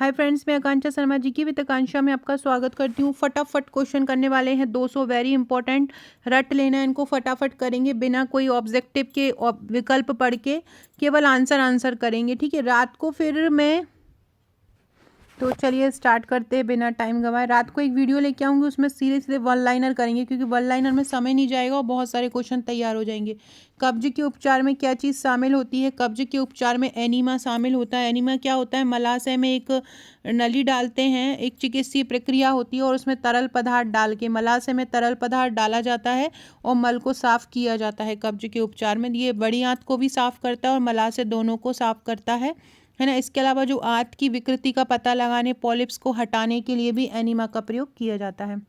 Hi friends, मैं आकांक्षा शर्मा जी की वित्त आकांक्षा में आपका स्वागत करती हूँ। फटाफट क्वेश्चन करने वाले हैं 200 वेरी इंपॉर्टेंट। रट लेना है इनको, फटाफट करेंगे बिना कोई ऑब्जेक्टिव के विकल्प पढ़ के, केवल आंसर करेंगे। ठीक है, रात को फिर मैं तो चलिए स्टार्ट करते हैं बिना टाइम गंवाए। रात को एक वीडियो लेके आऊँगी, उसमें सीधे सीधे वन लाइनर करेंगे क्योंकि वन लाइनर में समय नहीं जाएगा और बहुत सारे क्वेश्चन तैयार हो जाएंगे। कब्ज के उपचार में क्या चीज़ शामिल होती है? कब्ज के उपचार में एनीमा शामिल होता है। एनीमा क्या होता है? मलाशय में एक नली डालते हैं, एक चिकित्सीय प्रक्रिया होती है और उसमें तरल पदार्थ डाल के, मलाशय में तरल पदार्थ डाला जाता है और मल को साफ किया जाता है। कब्ज के उपचार में ये बड़ी आंत को भी साफ करता है और मलाशय दोनों को साफ करता है ना। इसके अलावा जो आंत की विकृति का पता लगाने, पॉलिप्स को हटाने के लिए भी एनीमा का प्रयोग किया जाता है।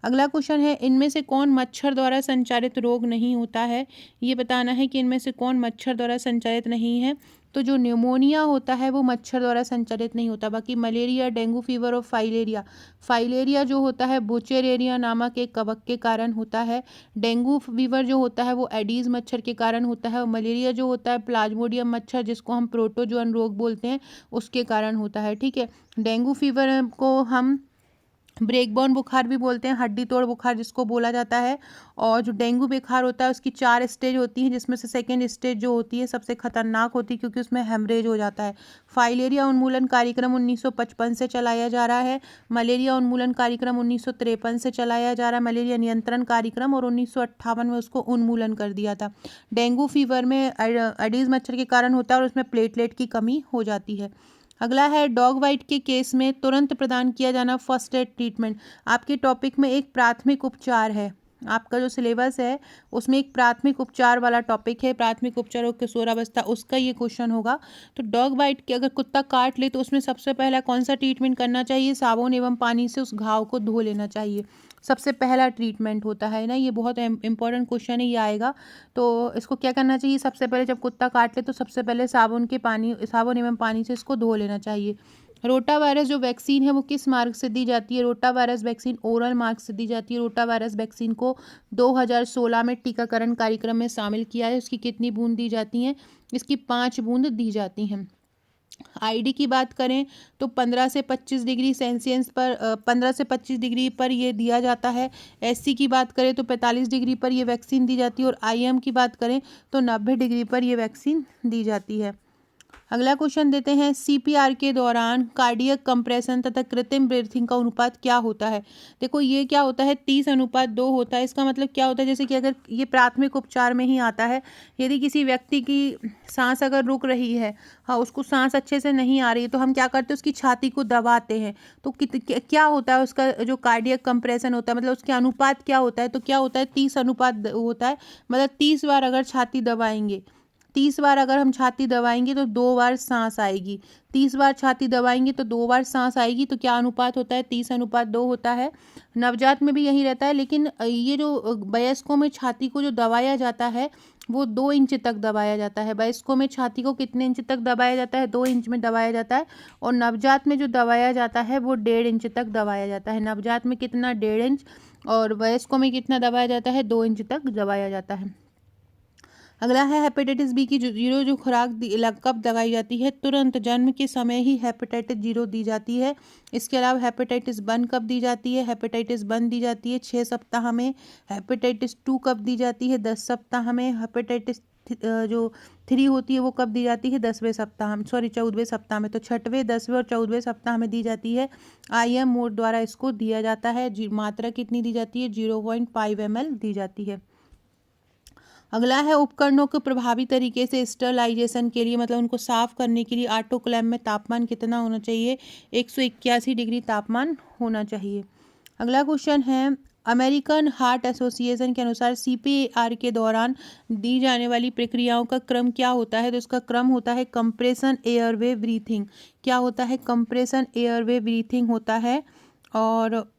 अगला क्वेश्चन है, इनमें से कौन मच्छर द्वारा संचारित रोग नहीं होता है? ये बताना है कि इनमें से कौन मच्छर द्वारा संचारित नहीं है। तो जो न्यूमोनिया होता है वो मच्छर द्वारा संचारित नहीं होता। बाकी मलेरिया, डेंगू फीवर और फाइलेरिया, फाइलेरिया जो होता है बुचेरेरिया नामक एक कवक के कारण होता है। डेंगू फीवर जो होता है वो एडीज मच्छर के कारण होता है और मलेरिया जो होता है प्लाज्मोडियम मच्छर, जिसको हम प्रोटोजोअन रोग बोलते हैं, उसके कारण होता है। ठीक है, डेंगू फीवर को हम ब्रेकबोन बुखार भी बोलते हैं, हड्डी तोड़ बुखार जिसको बोला जाता है। और जो डेंगू बुखार होता है उसकी 4 स्टेज होती हैं, जिसमें से सेकेंड स्टेज जो होती है सबसे खतरनाक होती है क्योंकि उसमें हेमरेज हो जाता है। फाइलेरिया उन्मूलन कार्यक्रम 1955 से चलाया जा रहा है। मलेरिया उन्मूलन कार्यक्रम 1953 से चलाया जा रहा है, मलेरिया नियंत्रण कार्यक्रम, और 1958 में उसको उन्मूलन कर दिया था। डेंगू फीवर में एडीज मच्छर के कारण होता है और उसमें प्लेटलेट की कमी हो जाती है। अगला है, डॉग बाइट के केस में तुरंत प्रदान किया जाना फर्स्ट एड ट्रीटमेंट। आपके टॉपिक में एक प्राथमिक उपचार है, आपका जो सिलेबस है उसमें एक प्राथमिक उपचार वाला टॉपिक है, प्राथमिक उपचार और किशोरावस्था, उसका ये क्वेश्चन होगा। तो डॉग बाइट के अगर कुत्ता काट ले तो उसमें सबसे पहला कौन सा ट्रीटमेंट करना चाहिए? साबुन एवं पानी से उस घाव को धो लेना चाहिए, सबसे पहला ट्रीटमेंट होता है ना। ये बहुत इंपॉर्टेंट क्वेश्चन है, ये आएगा। तो इसको क्या करना चाहिए? सबसे पहले जब कुत्ता काट ले तो सबसे पहले साबुन एवं पानी से इसको धो लेना चाहिए। रोटा वायरस जो वैक्सीन है वो किस मार्ग से दी जाती है? रोटा वायरस वैक्सीन ओरल मार्ग से दी जाती है। रोटा वायरस वैक्सीन को 2016 में टीकाकरण कार्यक्रम में शामिल किया है। इसकी कितनी बूंद दी जाती हैं? इसकी 5 बूंद दी जाती हैं। आईडी की बात करें तो 15 से 25 डिग्री सेल्सियस पर 15 से 25 डिग्री पर ये दिया जाता है। एससी की बात करें तो 45 डिग्री पर ये वैक्सीन दी जाती है और आईएम की बात करें तो 90 डिग्री पर ये वैक्सीन दी जाती है। अगला क्वेश्चन देते हैं, सीपीआर के दौरान कार्डियक कंप्रेशन तथा कृत्रिम ब्रीथिंग का अनुपात क्या होता है? देखो ये क्या होता है, 30:2 होता है। इसका मतलब क्या होता है, जैसे कि अगर ये प्राथमिक उपचार में ही आता है, यदि किसी व्यक्ति की सांस अगर रुक रही है, हाँ उसको सांस अच्छे से नहीं आ रही है, तो हम क्या करते हैं, उसकी छाती को दबाते हैं। तो क्या होता है उसका जो कार्डियक कंप्रेशन होता है, मतलब उसके अनुपात क्या होता है? तो क्या होता है, 30 होता है। मतलब 30 बार अगर छाती दबाएंगे, 30 बार अगर हम छाती दबाएंगे तो 2 बार सांस आएगी। 30 बार छाती दबाएंगे तो 2 बार सांस आएगी। तो क्या अनुपात होता है? 30:2 होता है। नवजात में भी यही रहता है, लेकिन ये जो वयस्कों में छाती को जो दबाया जाता है वो 2 इंच तक दबाया जाता है। वयस्कों में छाती को कितने इंच तक दबाया जाता है? 2 इंच में दबाया जाता है। और नवजात में जो दबाया जाता है वो 1.5 इंच तक दबाया जाता है। नवजात में कितना? 1.5 इंच। और वयस्कों में कितना दबाया जाता है? 2 इंच तक दबाया जाता है। अगला है, हेपेटाइटिस बी की जो खुराक कब लगाई जाती है? तुरंत जन्म के समय ही हेपेटाइटिस 0 दी जाती है। इसके अलावा हेपेटाइटिस 1 कब दी जाती है? हेपेटाइटिस 1 दी जाती है 6 सप्ताह में। हेपेटाइटिस 2 कब दी जाती है? 10 सप्ताह में। हेपेटाइटिस जो 3 होती है वो कब दी जाती है? 10वें सप्ताह में, 14वें सप्ताह में। तो 6वें, 10वें और 14वें सप्ताह में दी जाती है। आईएम मोड द्वारा इसको दिया जाता है। मात्रा कितनी दी जाती है? 0.5 ml दी जाती है। अगला है, उपकरणों को प्रभावी तरीके से स्टरलाइजेशन के लिए, मतलब उनको साफ करने के लिए ऑटोक्लेव में तापमान कितना होना चाहिए? 181 डिग्री तापमान होना चाहिए। अगला क्वेश्चन है, अमेरिकन हार्ट एसोसिएशन के अनुसार सीपीआर के दौरान दी जाने वाली प्रक्रियाओं का क्रम क्या होता है? तो इसका क्रम होता है कंप्रेशन एयरवे ब्रीथिंग। क्या होता है? कंप्रेशन एयरवे ब्रीथिंग होता है। और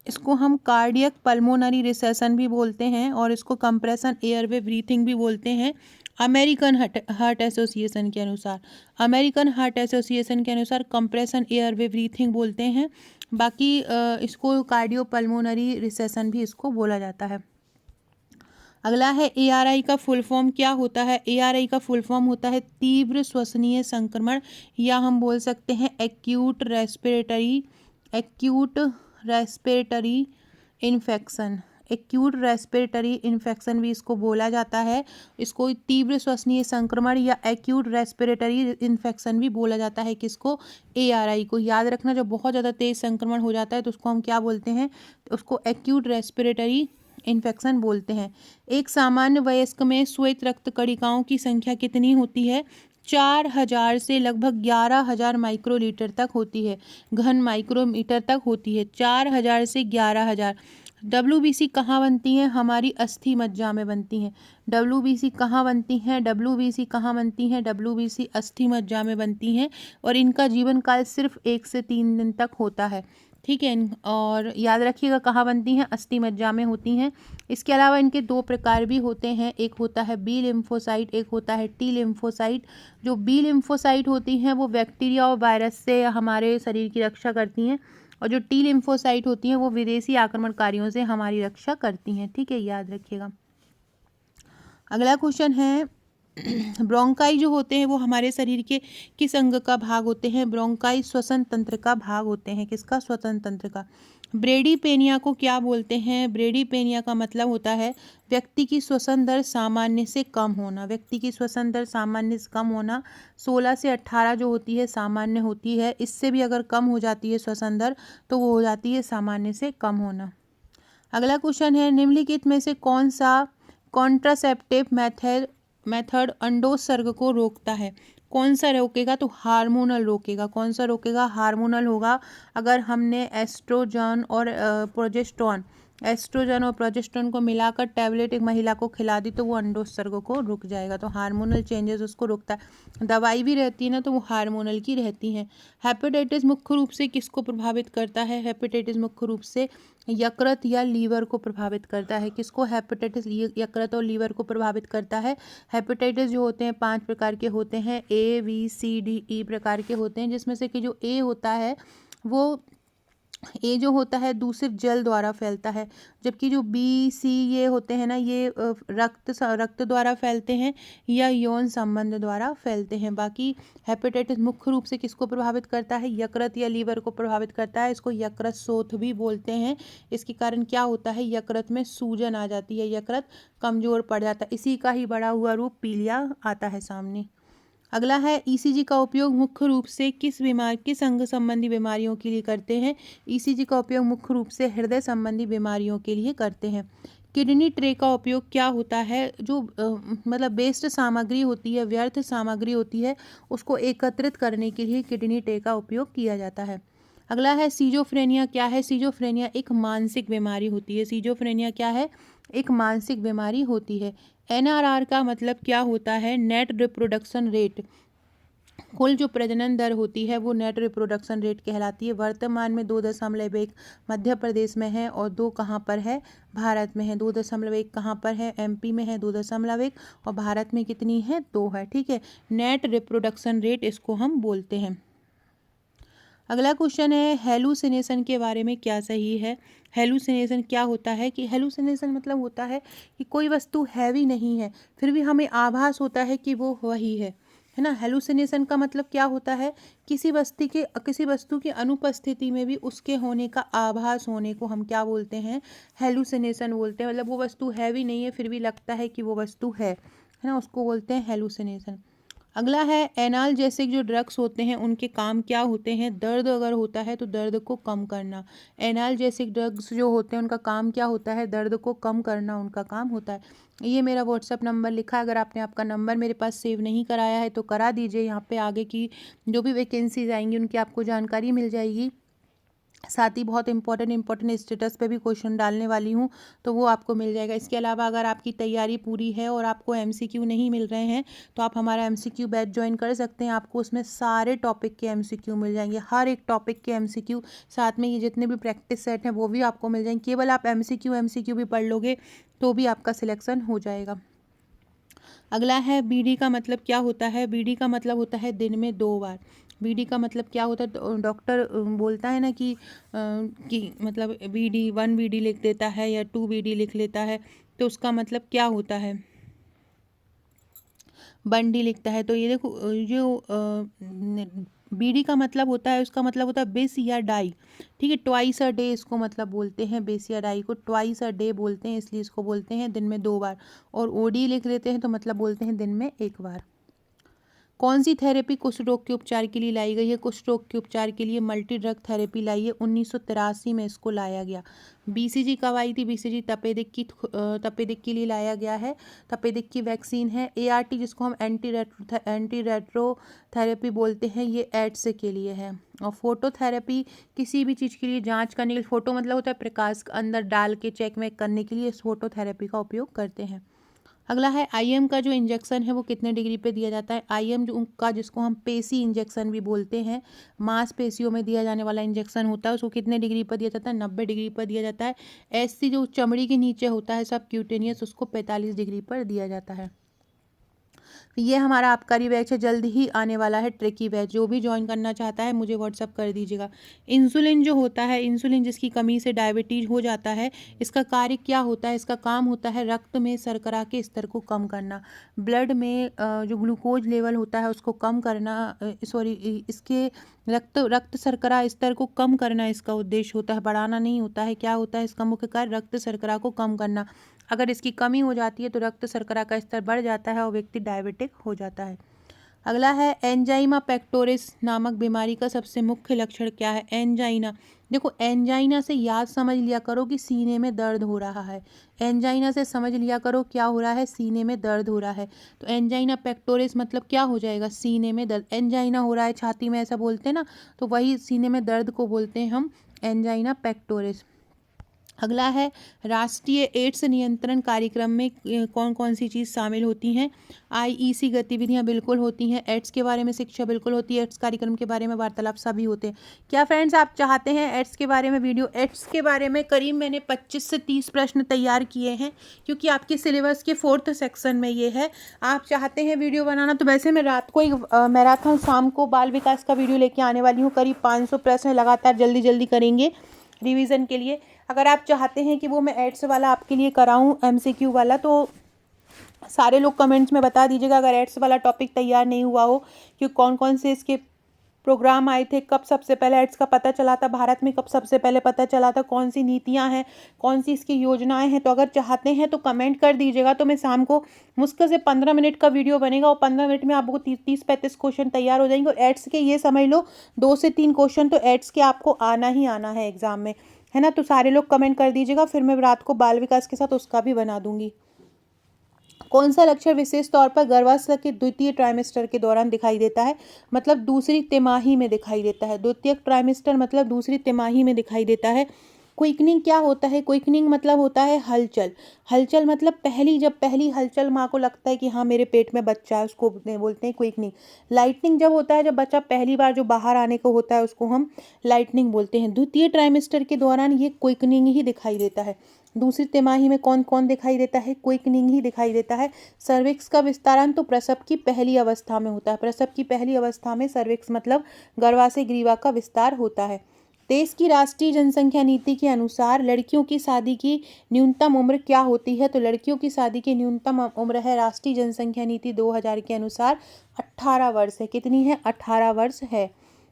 इसको हम कार्डियक पल्मोनरी रिसेशन भी बोलते हैं और इसको कंप्रेशन एयरवे ब्रीथिंग भी बोलते हैं। अमेरिकन हार्ट एसोसिएशन के अनुसार, अमेरिकन हार्ट एसोसिएशन के अनुसार कंप्रेशन एयरवे ब्रीथिंग बोलते हैं। बाकी इसको कार्डियो पल्मोनरी रिसेशन भी इसको बोला जाता है। अगला है ARI का फुल फॉर्म क्या होता है। ARI का फुल फॉर्म होता है तीव्र श्वसनीय संक्रमण, या हम बोल सकते हैं acute respiratory infection. Acute respiratory infection भी इसको बोला जाता है। इसको तीव्र श्वसनीय संक्रमण या एक्यूट रेस्पिरेटरी इन्फेक्शन भी बोला जाता है। किसको? ARI को। याद रखना, जब बहुत ज़्यादा तेज संक्रमण हो जाता है तो उसको हम क्या बोलते हैं? उसको एक्यूट रेस्पिरेटरी इन्फेक्शन बोलते हैं। एक सामान्य वयस्क में श्वेत रक्त कणिकाओं की संख्या कितनी होती है? 4000 से लगभग 11000 माइक्रोलीटर तक होती है, घन माइक्रोमीटर तक होती है। 4000 से 11000। WBC कहाँ बनती हैं? हमारी अस्थि मज्जा में बनती हैं। WBC कहाँ बनती हैं? WBC कहाँ बनती हैं? WBC अस्थि मज्जा में बनती हैं, और इनका जीवन काल सिर्फ 1 से 3 दिन तक होता है। ठीक है, और याद रखिएगा कहाँ बनती हैं? अस्थि मज्जा में होती हैं। इसके अलावा इनके 2 प्रकार भी होते हैं, एक होता है बी लिम्फोसाइट, एक होता है टी लिम्फोसाइट। जो बी लिम्फोसाइट होती हैं वो बैक्टीरिया और वायरस से हमारे शरीर की रक्षा करती हैं, और जो टी लिम्फोसाइट होती हैं वो विदेशी आक्रमणकारियों से हमारी रक्षा करती हैं। ठीक है, याद रखिएगा। अगला क्वेश्चन है ब्रोंकाई जो होते हैं वो हमारे शरीर के किस अंग का भाग होते हैं? ब्रोंकाई श्वसन तंत्र का भाग होते हैं। किसका? श्वसन तंत्र का। ब्रेडीपेनिया को क्या बोलते हैं? ब्रेडीपेनिया का मतलब होता है व्यक्ति की श्वसन दर सामान्य से कम होना। व्यक्ति की श्वसन दर सामान्य से कम होना। 16 से 18 जो होती है सामान्य होती है, इससे भी अगर कम हो जाती है श्वसन दर तो वो हो जाती है सामान्य से कम होना। अगला क्वेश्चन है निम्नलिखित में से कौन सा कॉन्ट्रासेप्टिव मेथड अंडोत्सर्ग को रोकता है? कौन सा रोकेगा? तो हार्मोनल रोकेगा। कौन सा रोकेगा? हार्मोनल होगा। अगर हमने एस्ट्रोजन और प्रोजेस्टेरोन को मिलाकर टैबलेट एक महिला को खिला दी तो वो अंडोत्सर्ग को रुक जाएगा। तो हार्मोनल चेंजेस उसको रुकता है। दवाई भी रहती है ना तो वो हार्मोनल की रहती हैं। हेपेटाइटिस मुख्य रूप से किसको प्रभावित करता है? हेपेटाइटिस मुख्य रूप से यकृत या लीवर को प्रभावित करता है। किसको? हेपेटाइटिस यकृत और लीवर को प्रभावित करता है। हेपेटाइटिस जो होते हैं 5 प्रकार के होते हैं, ABCDE प्रकार के होते हैं, जिसमें से कि जो A होता है वो जो होता है दूषित जल द्वारा फैलता है, जबकि जो B, C ये होते हैं ना ये रक्त द्वारा फैलते हैं या यौन संबंध द्वारा फैलते हैं। बाकी हेपेटाइटिस मुख्य रूप से किसको प्रभावित करता है? यकृत या लीवर को प्रभावित करता है। इसको यकृत शोथ भी बोलते हैं। इसके कारण क्या होता है? यकृत में सूजन आ जाती है, यकृत कमजोर पड़ जाता है। इसी का ही बड़ा हुआ रूप पीलिया आता है सामने। अगला है ECG का उपयोग मुख्य रूप से किस अंग संबंधी बीमारियों के लिए करते हैं? ECG का उपयोग मुख्य रूप से हृदय संबंधी बीमारियों के लिए करते हैं। किडनी ट्रे का उपयोग क्या होता है? जो मतलब वेस्ट सामग्री होती है, व्यर्थ सामग्री होती है, उसको एकत्रित करने के लिए किडनी ट्रे का उपयोग किया जाता है। अगला है सीजोफ्रेनिया क्या है? सीजोफ्रेनिया एक मानसिक बीमारी होती है। सीजोफ्रेनिया क्या है? एक मानसिक बीमारी होती है। NRR का मतलब क्या होता है? Net reproduction rate. कुल जो प्रजनन दर होती है वो नेट रिप्रोडक्शन रेट कहलाती है। वर्तमान में 2.1 मध्य प्रदेश में है, और 2 कहाँ पर है? भारत में है। 2.1 कहाँ पर है? MP में है 2.1, और भारत में कितनी है? 2 है। ठीक है, नेट रिप्रोडक्शन रेट इसको हम बोलते हैं। अगला क्वेश्चन है हेलुसिनेशन के बारे में क्या सही है? हेलुसिनेशन क्या होता है? कि हेलुसिनेशन मतलब होता है कि कोई वस्तु हैवी नहीं है फिर भी हमें आभास होता है कि वो वही है ना। हेलुसिनेशन का मतलब क्या होता है? किसी वस्तु की अनुपस्थिति में भी उसके होने का आभास होने को हम क्या बोलते हैं? हेलुसिनेशन बोलते हैं। मतलब वो वस्तु हैवी नहीं है फिर भी लगता है कि वो वस्तु है ना, उसको बोलते हैं हेलुसिनेशन। अगला है एनाल्जेसिक जो ड्रग्स होते हैं उनके काम क्या होते हैं? दर्द अगर होता है तो दर्द को कम करना। एनाल्जेसिक ड्रग्स जो होते हैं उनका काम क्या होता है? दर्द को कम करना उनका काम होता है। ये मेरा व्हाट्सअप नंबर लिखा है, अगर आपने आपका नंबर मेरे पास सेव नहीं कराया है तो करा दीजिए। यहाँ पे आगे की जो भी वैकेंसीज आएंगी उनकी आपको जानकारी मिल जाएगी। साथ ही बहुत इंपॉर्टेंट स्टेटस पे भी क्वेश्चन डालने वाली हूँ तो वो आपको मिल जाएगा। इसके अलावा अगर आपकी तैयारी पूरी है और आपको MCQ नहीं मिल रहे हैं तो आप हमारा MCQ बैच ज्वाइन कर सकते हैं। आपको उसमें सारे टॉपिक के MCQ मिल जाएंगे, हर एक टॉपिक के MCQ, साथ में ये जितने भी प्रैक्टिस सेट हैं वो भी आपको मिल जाएंगे। केवल आप MCQ भी पढ़ लोगे तो भी आपका सिलेक्शन हो जाएगा। अगला है BD का मतलब क्या होता है? BD का मतलब होता है दिन में 2 बार। बीडी का मतलब क्या होता है? तो डॉक्टर बोलता है ना कि मतलब बीडी 1 बीडी लिख देता है या 2 बीडी लिख लेता है, तो उसका मतलब क्या होता है? बंडी लिखता है। तो ये देखो जो बीडी का मतलब होता है, उसका मतलब होता है बिस या डाई। ठीक है, ट्वाइस अ डे इसको मतलब बोलते हैं, बिस या डाई को ट्वाइस अ डे बोलते हैं, इसलिए इसको बोलते हैं दिन में 2 बार। और ओडी लिख लेते हैं तो मतलब बोलते हैं दिन में 1 बार। कौन सी थेरेपी कुष्ठ रोग के उपचार के लिए लाई गई है? कुष्ठ रोग के उपचार के लिए मल्टी ड्रग थेरेपी लाई है, 1983 में इसको लाया गया। बीसीजी कब आई थी? बीसीजी तपेदिक के लिए लाया गया है, तपेदिक की वैक्सीन है। एआरटी जिसको हम एंटी रेट्रो थेरेपी बोलते हैं, ये एड्स के लिए है। और फोटोथेरेपी किसी भी चीज़ के लिए जांच करने के लिए, फोटो मतलब होता है प्रकाश अंदर डाल के चेक में करने के लिए इस फोटोथेरेपी का उपयोग करते हैं। अगला है आईएम का जो इंजेक्शन है वो कितने डिग्री पे दिया जाता है? आईएम जो का जिसको हम पेशी इंजेक्शन भी बोलते हैं, मांसपेशियों में दिया जाने वाला इंजेक्शन होता है, उसको कितने डिग्री पर दिया जाता है? 90 डिग्री पर दिया जाता है। एससी जो चमड़ी के नीचे होता है सब क्यूटेनियस, उसको 45 डिग्री पर दिया जाता है। ये हमारा आबकारी बैच है, जल्द ही आने वाला है ट्रिकी बैच। जो भी ज्वाइन करना चाहता है मुझे व्हाट्सअप कर दीजिएगा। इंसुलिन जो होता है, इंसुलिन जिसकी कमी से डायबिटीज हो जाता है, इसका कार्य क्या होता है? इसका काम होता है रक्त में शर्करा के स्तर को कम करना, ब्लड में जो ग्लूकोज लेवल होता है उसको कम करना, इसके रक्त शर्करा स्तर को कम करना इसका उद्देश्य होता है, बढ़ाना नहीं होता है। क्या होता है इसका मुख्य कार्य? रक्त शर्करा को कम करना। अगर इसकी कमी हो जाती है तो रक्त शर्करा का स्तर बढ़ जाता है और व्यक्ति डायबिटिक हो जाता है। अगला है एंजाइमा पेक्टोरिस नामक बीमारी का सबसे मुख्य लक्षण क्या है? एंजाइना, देखो एंजाइना से याद समझ लिया करो कि सीने में दर्द हो रहा है। एंजाइना से समझ लिया करो क्या हो रहा है? सीने में दर्द हो रहा है। तो एंजाइना पेक्टोरिस मतलब क्या हो जाएगा? सीने में दर्द। एंजाइना हो रहा है छाती में, ऐसा बोलते हैं ना, तो वही सीने में दर्द को बोलते हैं हम एंजाइना पेक्टोरिस। अगला है राष्ट्रीय एड्स नियंत्रण कार्यक्रम में कौन कौन सी चीज़ शामिल होती हैं? आईईसी गतिविधियां बिल्कुल होती हैं, एड्स के बारे में शिक्षा बिल्कुल होती है, एड्स कार्यक्रम के बारे में वार्तालाप सभी होते हैं। क्या फ्रेंड्स आप चाहते हैं एड्स के बारे में वीडियो? एड्स के बारे में करीब मैंने 25 से 30 प्रश्न तैयार किए हैं, क्योंकि आपके सिलेबस के 4th सेक्शन में ये है। आप चाहते हैं वीडियो बनाना तो वैसे मैं रात को एक मैराथन, शाम को बाल विकास का वीडियो लेके आने वाली हूँ। करीब 500 प्रश्न लगातार जल्दी जल्दी करेंगे रिवीजन के लिए। अगर आप चाहते हैं कि वो मैं एड्स वाला आपके लिए कराऊं, एमसीक्यू वाला, तो सारे लोग कमेंट्स में बता दीजिएगा अगर एड्स वाला टॉपिक तैयार नहीं हुआ हो, कि कौन कौन से इसके प्रोग्राम आए थे, कब सबसे पहले एड्स का पता चला था भारत में, कब सबसे पहले पता चला था, कौन सी नीतियां हैं, कौन सी इसकी योजनाएं हैं। तो अगर चाहते हैं तो कमेंट कर दीजिएगा, तो मैं शाम को मुश्किल से 15 मिनट का वीडियो बनेगा और 15 मिनट में आपको 30-35 क्वेश्चन तैयार हो जाएंगे। और एड्स के ये समझ लो 2 से 3 क्वेश्चन तो एड्स के आपको आना ही आना है एग्जाम में, है ना। तो सारे लोग कमेंट कर दीजिएगा, फिर मैं रात को बाल विकास के साथ उसका भी बना दूंगी। कौन सा लक्षण विशेष तौर पर गर्भावस्था के द्वितीय ट्राइमेस्टर के दौरान दिखाई देता है? मतलब दूसरी तिमाही में दिखाई देता है। द्वितीय ट्राइमेस्टर मतलब दूसरी तिमाही में दिखाई देता है। क्विकनिंग क्या होता है? क्विकनिंग मतलब होता है हलचल। हलचल मतलब जब पहली हलचल माँ को लगता है कि हाँ मेरे पेट में बच्चा है, उसको बोलते हैं क्विकनिंग। लाइटनिंग जब होता है, जब बच्चा पहली बार जो बाहर आने को होता है, उसको हम लाइटनिंग बोलते हैं। द्वितीय ट्राइमेस्टर के दौरान ये क्विकनिंग ही दिखाई देता है। दूसरी तिमाही में कौन कौन दिखाई देता है? क्विकनिंग ही दिखाई देता है। सर्विक्स का विस्तारण तो प्रसव की पहली अवस्था में होता है। प्रसव की पहली अवस्था में सर्विक्स मतलब गर्भाशय ग्रीवा का विस्तार होता है। देश की राष्ट्रीय जनसंख्या नीति के अनुसार लड़कियों की शादी की न्यूनतम उम्र क्या होती है? तो लड़कियों की शादी की न्यूनतम उम्र है, राष्ट्रीय जनसंख्या नीति 2000 के अनुसार 18 वर्ष है। कितनी है? 18 वर्ष है।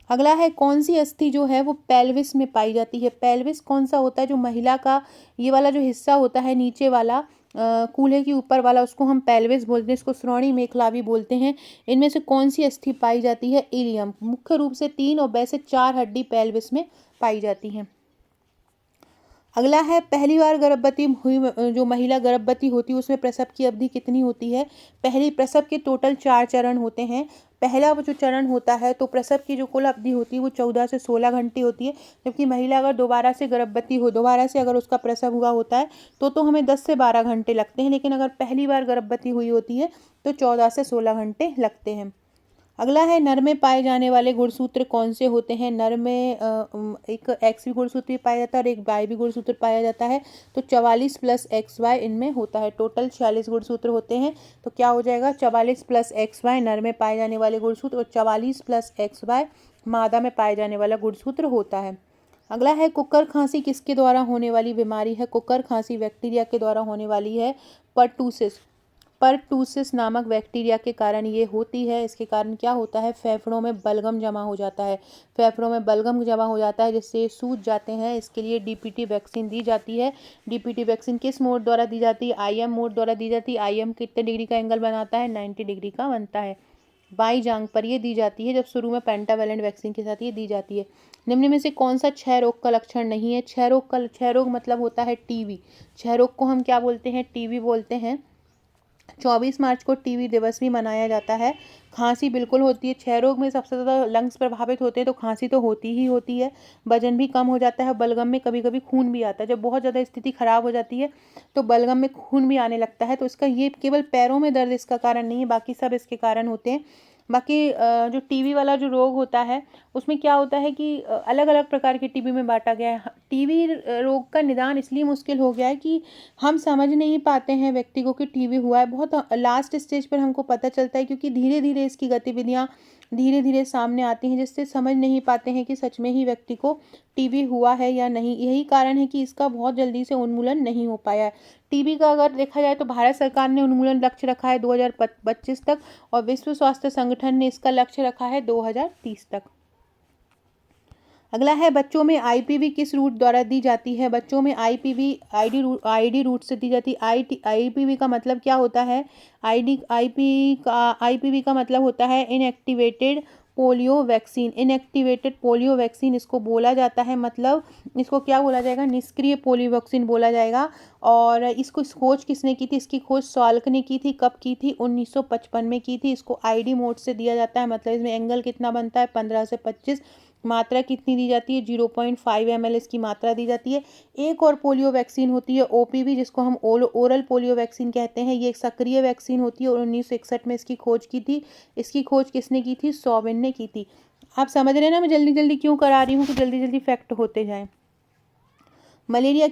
अगला है कौन सी अस्थि जो है वो पेल्विस में पाई जाती है? पेल्विस कौन सा होता है? जो महिला का ये वाला जो हिस्सा होता है, नीचे वाला कूल्हे के ऊपर वाला, उसको हम पेल्विस बोलते हैं, इसको श्रोणी मेखला भी बोलते हैं। इनमें से कौन सी अस्थि पाई जाती है? इलियम। मुख्य रूप से 3 और वैसे 4 हड्डी पेल्विस में पाई जाती हैं। अगला है पहली बार गर्भवती हुई जो महिला गर्भवती होती है उसमें प्रसव की अवधि कितनी होती है? पहली प्रसव के टोटल 4 चरण होते हैं। पहला वो जो चरण होता है तो प्रसव की जो कुल अवधि होती है वो 14 से 16 घंटे होती है। जबकि महिला अगर दोबारा से गर्भवती हो, दोबारा से अगर उसका प्रसव हुआ होता है तो हमें 10 से 12 घंटे लगते हैं, लेकिन अगर पहली बार गर्भवती हुई होती है तो 14 से 16 घंटे लगते हैं। अगला है नर में पाए जाने वाले गुणसूत्र कौन से होते हैं। नर में एक एक्स भी गुणसूत्र भी पाया जाता है और एक वाई भी गुणसूत्र पाया जाता है। तो 44 प्लस एक्स वाई इनमें होता है। टोटल 46 गुणसूत्र होते हैं। तो क्या हो जाएगा, 44 प्लस एक्स वाई नर में पाए जाने वाले गुणसूत्र और 44 प्लस एक्स वाई मादा में पाए जाने वाला गुणसूत्र होता है। अगला है कुकर खांसी किसके द्वारा होने वाली बीमारी है। कुकर खांसी बैक्टीरिया के द्वारा होने वाली है। परटूसिस परटूसिस नामक बैक्टीरिया के कारण ये होती है। इसके कारण क्या होता है, फेफड़ों में बलगम जमा हो जाता है। फेफड़ों में बलगम जमा हो जाता है जिससे ये सूज जाते हैं। इसके लिए डीपीटी वैक्सीन दी जाती है। डीपीटी वैक्सीन किस मोड द्वारा दी जाती है, आईएम मोड द्वारा दी जाती है। आईएम कितने डिग्री का एंगल बनाता है, 90 डिग्री का बनता है। बाई जांघ पर ये दी जाती है जब शुरू में पेंटावेलेंट वैक्सीन के साथ ये दी जाती है। निम्न में से कौन सा क्षय रोग का लक्षण नहीं है। क्षय रोग मतलब होता है टीबी। क्षय रोग को हम क्या बोलते हैं, टीबी बोलते हैं। 24 मार्च को टीबी दिवस भी मनाया जाता है। खांसी बिल्कुल होती है। क्षय रोग में सबसे ज़्यादा लंग्स प्रभावित होते हैं तो खांसी तो होती ही होती है। वजन भी कम हो जाता है। बलगम में कभी कभी खून भी आता है। जब बहुत ज़्यादा स्थिति खराब हो जाती है तो बलगम में खून भी आने लगता है। तो इसका ये केवल पैरों में दर्द इसका कारण नहीं है, बाकी सब इसके कारण होते हैं। बाकी जो टीबी वाला जो रोग होता है उसमें क्या होता है कि अलग अलग प्रकार के टीबी में बांटा गया है। टीबी रोग का निदान इसलिए मुश्किल हो गया है कि हम समझ नहीं पाते हैं व्यक्ति को कि टीबी हुआ है। बहुत लास्ट स्टेज पर हमको पता चलता है क्योंकि धीरे धीरे इसकी गतिविधियाँ धीरे धीरे सामने आती हैं जिससे समझ नहीं पाते हैं कि सच में ही व्यक्ति को टीबी हुआ है या नहीं। यही कारण है कि इसका बहुत जल्दी से उन्मूलन नहीं हो पाया है। टीबी का अगर देखा जाए तो भारत सरकार ने उन्मूलन लक्ष्य रखा है 2025 तक और विश्व स्वास्थ्य संगठन ने इसका लक्ष्य रखा है 2030 तक। अगला है बच्चों में आईपीवी किस रूट द्वारा दी जाती है। बच्चों में आईपीवी आईडी रूट से दी जाती है। आईपीवी का मतलब क्या होता है, आईपीवी का मतलब होता है inactivated polio vaccine. Inactivated polio vaccine इसको बोला जाता है। मतलब इसको क्या बोला जाएगा, निष्क्रिय पोलियो वैक्सीन बोला जाएगा। और इसको खोज किसने की थी, इसकी खोज सॉल्क ने की थी। कब की थी, 1955 में की थी। इसको आईडी मोड से दिया जाता है। मतलब इसमें एंगल कितना बनता है, 15 से 25। मात्रा कितनी दी जाती है, 0.5 ml इसकी मात्रा दी जाती है। एक और पोलियो वैक्सीन होती है ओपीवी, जिसको हम ओरल पोलियो वैक्सीन कहते हैं। ये एक सक्रिय वैक्सीन होती है और 1961 में इसकी खोज की थी। इसकी खोज किसने की थी, सॉविन ने की थी। आप समझ रहे हैं ना मैं जल्दी जल्दी क्यों करा रही हूँ कि जल्दी जल्दी फैक्ट होते जाएं। मलेरिया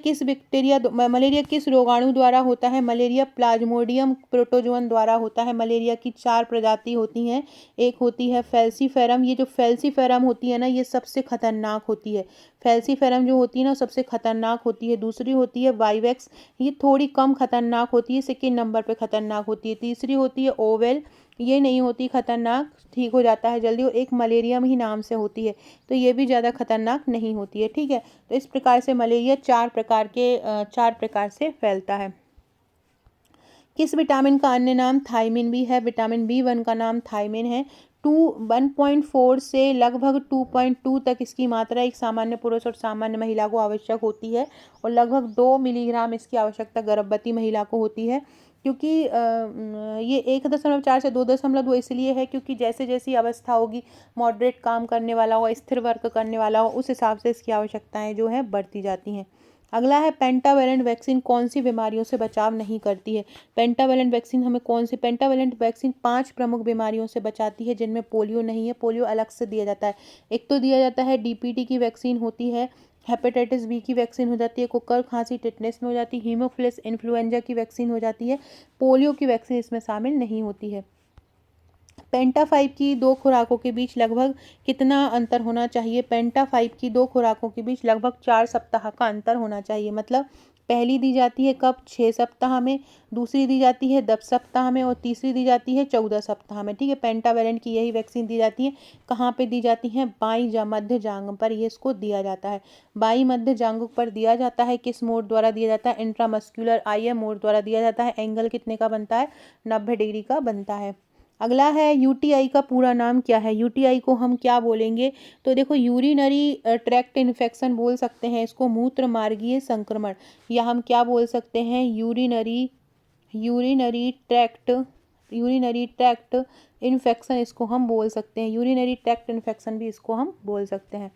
किस रोगाणु द्वारा होता है। मलेरिया प्लाज्मोडियम प्रोटोजोअन द्वारा होता है। मलेरिया की 4 प्रजाति होती हैं। एक होती है फैल्सीफेरम। ये जो फैल्सीफेरम होती है ना, ये सबसे खतरनाक होती है। फैल्सीफेरम जो होती है ना, सबसे खतरनाक होती है। दूसरी होती है वाइवेक्स, ये थोड़ी कम खतरनाक होती है, सेकेंड नंबर पे खतरनाक होती है। तीसरी होती है ओवेल, ये नहीं होती खतरनाक, ठीक हो जाता है जल्दी, और एक मलेरियम ही नाम से होती है, तो ये भी ज़्यादा खतरनाक नहीं होती है। ठीक है, तो इस प्रकार से मलेरिया 4 प्रकार से फैलता है। किस विटामिन का अन्य नाम थायमिन भी है। विटामिन B1 का नाम थायमिन है। 1.4 से लगभग 2.2 तक इसकी मात्रा एक सामान्य पुरुष और सामान्य महिला को आवश्यक होती है और लगभग 2 मिलीग्राम इसकी आवश्यकता गर्भवती महिला को होती है। क्योंकि ये 1.4 से 2.2 इसलिए है क्योंकि जैसे जैसी अवस्था होगी, मॉडरेट काम करने वाला हो, स्थिर वर्क करने वाला हो, उस हिसाब से इसकी आवश्यकताएं जो है बढ़ती जाती हैं। अगला है पेंटावेलेंट वैक्सीन कौन सी बीमारियों से बचाव नहीं करती है। पेंटावेलेंट वैक्सीन हमें कौन सी, पेंटावेलेंट वैक्सीन 5 प्रमुख बीमारियों से बचाती है जिनमें पोलियो नहीं है। पोलियो अलग से दिया जाता है। एक तो दिया जाता है डीपीटी की वैक्सीन होती है, हेपेटाइटिस बी की वैक्सीन हो जाती है, कुकर खांसी टिटनेस में हो जाती है, हीमोफिलस इन्फ्लुएंजा की वैक्सीन हो जाती है। पोलियो की वैक्सीन इसमें शामिल नहीं होती है। पेंटा 5 की 2 खुराकों के बीच लगभग कितना अंतर होना चाहिए। पेंटा 5 की 2 खुराकों के बीच लगभग 4 सप्ताह का अंतर होना चाहिए। मतलब पहली दी जाती है कब, 6 सप्ताह में, दूसरी दी जाती है 10 सप्ताह में और तीसरी दी जाती है 14 सप्ताह में। ठीक है, पेंटावेलेंट की यही वैक्सीन दी जाती है। कहाँ पे दी जाती है, बाई मध्य जांघ पर ये इसको दिया जाता है। बाई मध्य जांघ पर दिया जाता है। किस मोड द्वारा दिया जाता है, इंट्रामस्कुलर आईएम मोड द्वारा दिया जाता है। एंगल कितने का बनता है, 90 डिग्री का बनता है। अगला है यूटीआई का पूरा नाम क्या है। यूटीआई को हम क्या बोलेंगे, तो देखो यूरिनरी ट्रैक्ट इन्फेक्शन बोल सकते हैं इसको, मूत्र मार्गीय संक्रमण, या हम क्या बोल सकते हैं, यूरिनरी ट्रैक्ट इन्फेक्शन इसको हम बोल सकते हैं। यूरिनरी ट्रैक्ट इन्फेक्शन भी इसको हम बोल सकते हैं।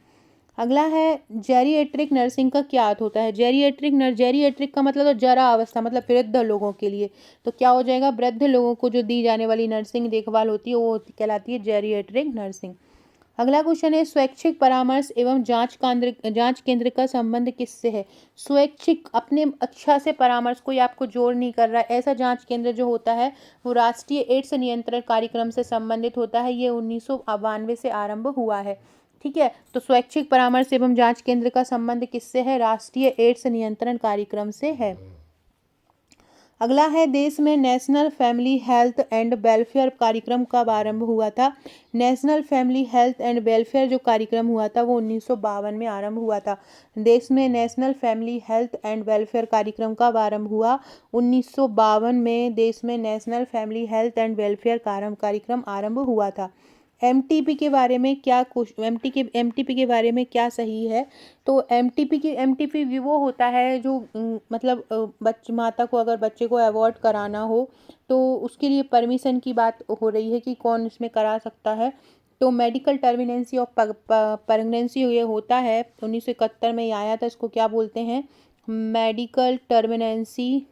अगला है जेरिएट्रिक नर्सिंग का क्या अर्थ होता है। जेरिएट्रिक का मतलब तो जरा अवस्था, मतलब वृद्ध लोगों के लिए। तो क्या हो जाएगा, वृद्ध लोगों को जो दी जाने वाली नर्सिंग देखभाल होती है वो कहलाती है जेरिएट्रिक नर्सिंग। अगला क्वेश्चन है स्वैच्छिक परामर्श एवं जांच केंद्र का संबंध किससे है। स्वैच्छिक, अपने इच्छा से परामर्श, कोई आपको जोर नहीं कर रहा है, ऐसा जांच केंद्र जो होता है वो राष्ट्रीय एड्स नियंत्रण कार्यक्रम से संबंधित होता है। ये 1992 से आरंभ हुआ है। ठीक है, तो स्वैच्छिक परामर्श एवं जांच केंद्र का संबंध किससे है, राष्ट्रीय एड्स नियंत्रण कार्यक्रम से है। अगला है देश में national family health and welfare कार्यक्रम कब आरंभ हुआ था। National family health and welfare जो कार्यक्रम हुआ था वो 1952 में आरंभ हुआ था। देश में national family health and welfare कार्यक्रम कब आरंभ हुआ, 1952 में देश में national family health and welfare कार्यक्रम आरंभ हुआ था। एमटीपी के बारे में क्या एमटीपी के बारे में क्या सही है। तो एमटीपी भी वो होता है जो मतलब माता को अगर बच्चे को अबॉर्ट कराना हो तो उसके लिए परमिशन की बात हो रही है कि कौन इसमें करा सकता है। तो मेडिकल टर्मिनेंसी ऑफ प्रेगनेंसी ये होता है 1971 में ये आया था। इसको क्या बोलते हैं, medical termination